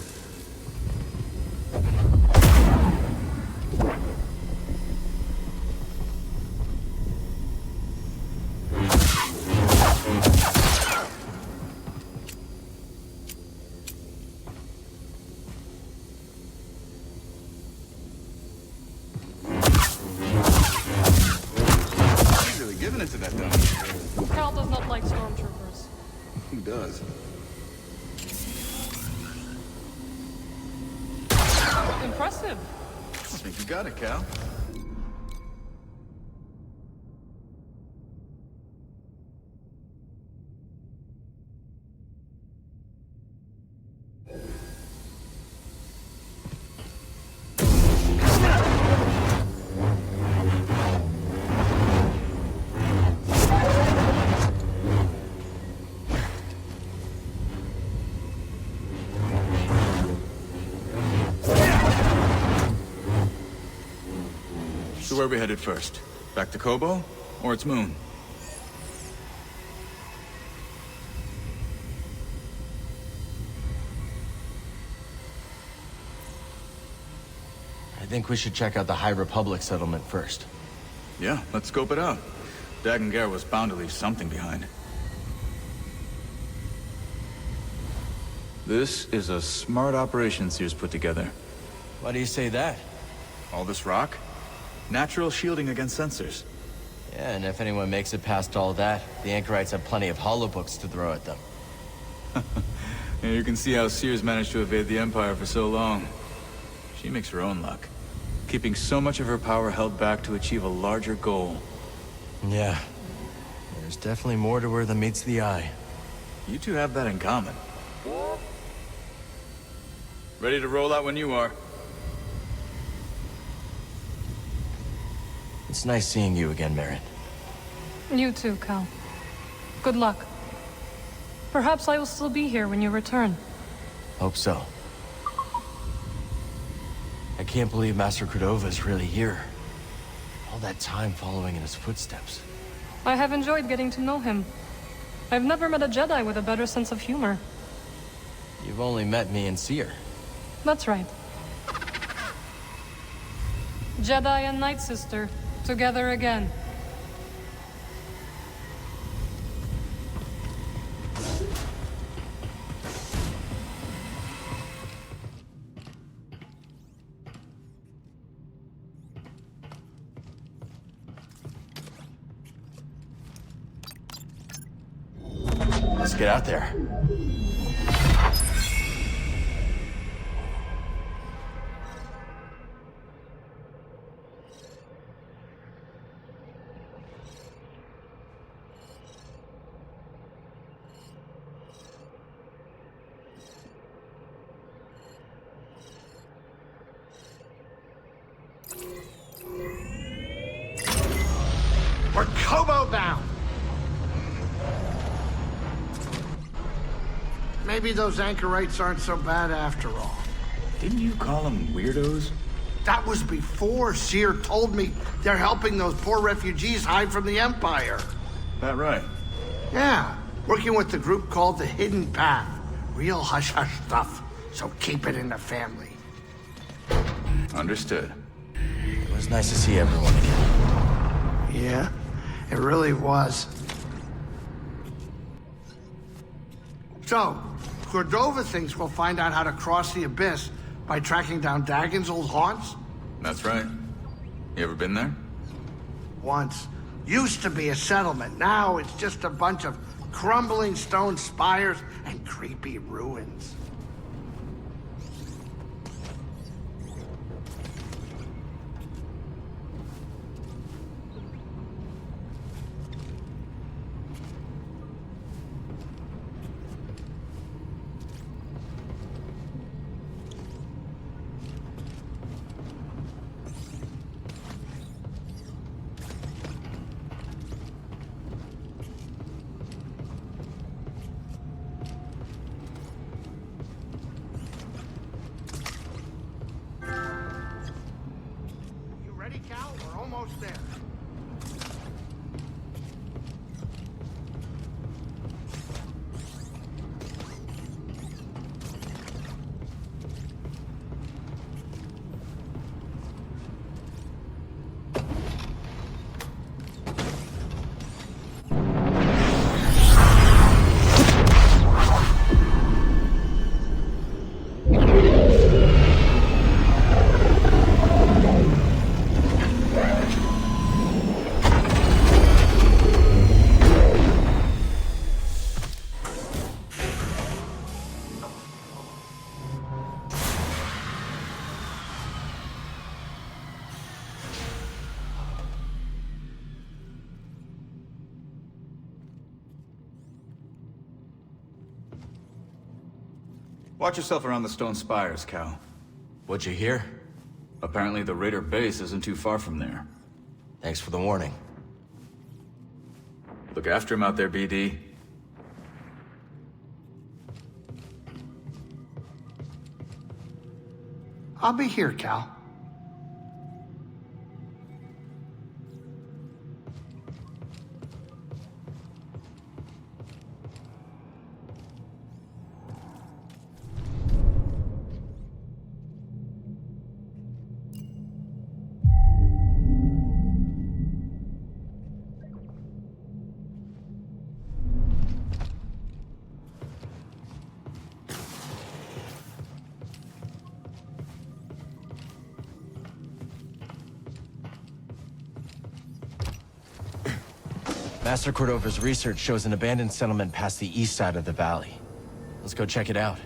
Speaker 23: Giving it to that dummy.
Speaker 1: Cal does not like stormtroopers.
Speaker 23: Who does?
Speaker 1: Impressive.
Speaker 23: I think you got it, Cal. So where are we headed first? Back to Kobo? Or its moon?
Speaker 2: I think we should check out the High Republic settlement first.
Speaker 23: Yeah, let's scope it out. Dagan Gera was bound to leave something behind. This is a smart operation Seer's put together.
Speaker 2: Why do you say that?
Speaker 23: All this rock? Natural shielding against sensors.
Speaker 2: Yeah, and if anyone makes it past all that, the Anchorites have plenty of holobooks to throw at them.
Speaker 23: Yeah, you can see how Seer's managed to evade the Empire for so long. She makes her own luck, keeping so much of her power held back to achieve a larger goal.
Speaker 2: Yeah. There's definitely more to her than meets the eye.
Speaker 23: You two have that in common. Ready to roll out when you are.
Speaker 2: It's nice seeing you again, Marin.
Speaker 1: You too, Cal. Good luck. Perhaps I will still be here when you return.
Speaker 2: Hope so. I can't believe Master Cordova is really here. All that time following in his footsteps.
Speaker 1: I have enjoyed getting to know him. I've never met a Jedi with a better sense of humor.
Speaker 2: You've only met me and Seer.
Speaker 1: That's right. Jedi and Night Sister, together again.
Speaker 2: Let's get out there.
Speaker 22: We're Kobo bound. Maybe those anchorites aren't so bad after all.
Speaker 23: Didn't you call them weirdos?
Speaker 22: That was before Seer told me they're helping those poor refugees hide from the Empire.
Speaker 23: That right?
Speaker 22: Yeah, working with the group called the Hidden Path. Real hush-hush stuff, so keep it in the family.
Speaker 23: Understood.
Speaker 2: It was nice to see everyone again.
Speaker 22: Yeah, it really was. So, Cordova thinks we'll find out how to cross the abyss by tracking down Dagon's old haunts?
Speaker 23: That's right. You ever been there?
Speaker 22: Once. Used to be a settlement. Now it's just a bunch of crumbling stone spires and creepy ruins. Ready, Cal? We're almost there.
Speaker 23: Watch yourself around the stone spires, Cal.
Speaker 2: What'd you hear?
Speaker 23: Apparently the Raider base isn't too far from there.
Speaker 2: Thanks for the warning.
Speaker 23: Look after him out there, BD.
Speaker 22: I'll be here, Cal.
Speaker 2: Master Cordova's research shows an abandoned settlement past the east side of the valley. Let's go check it out.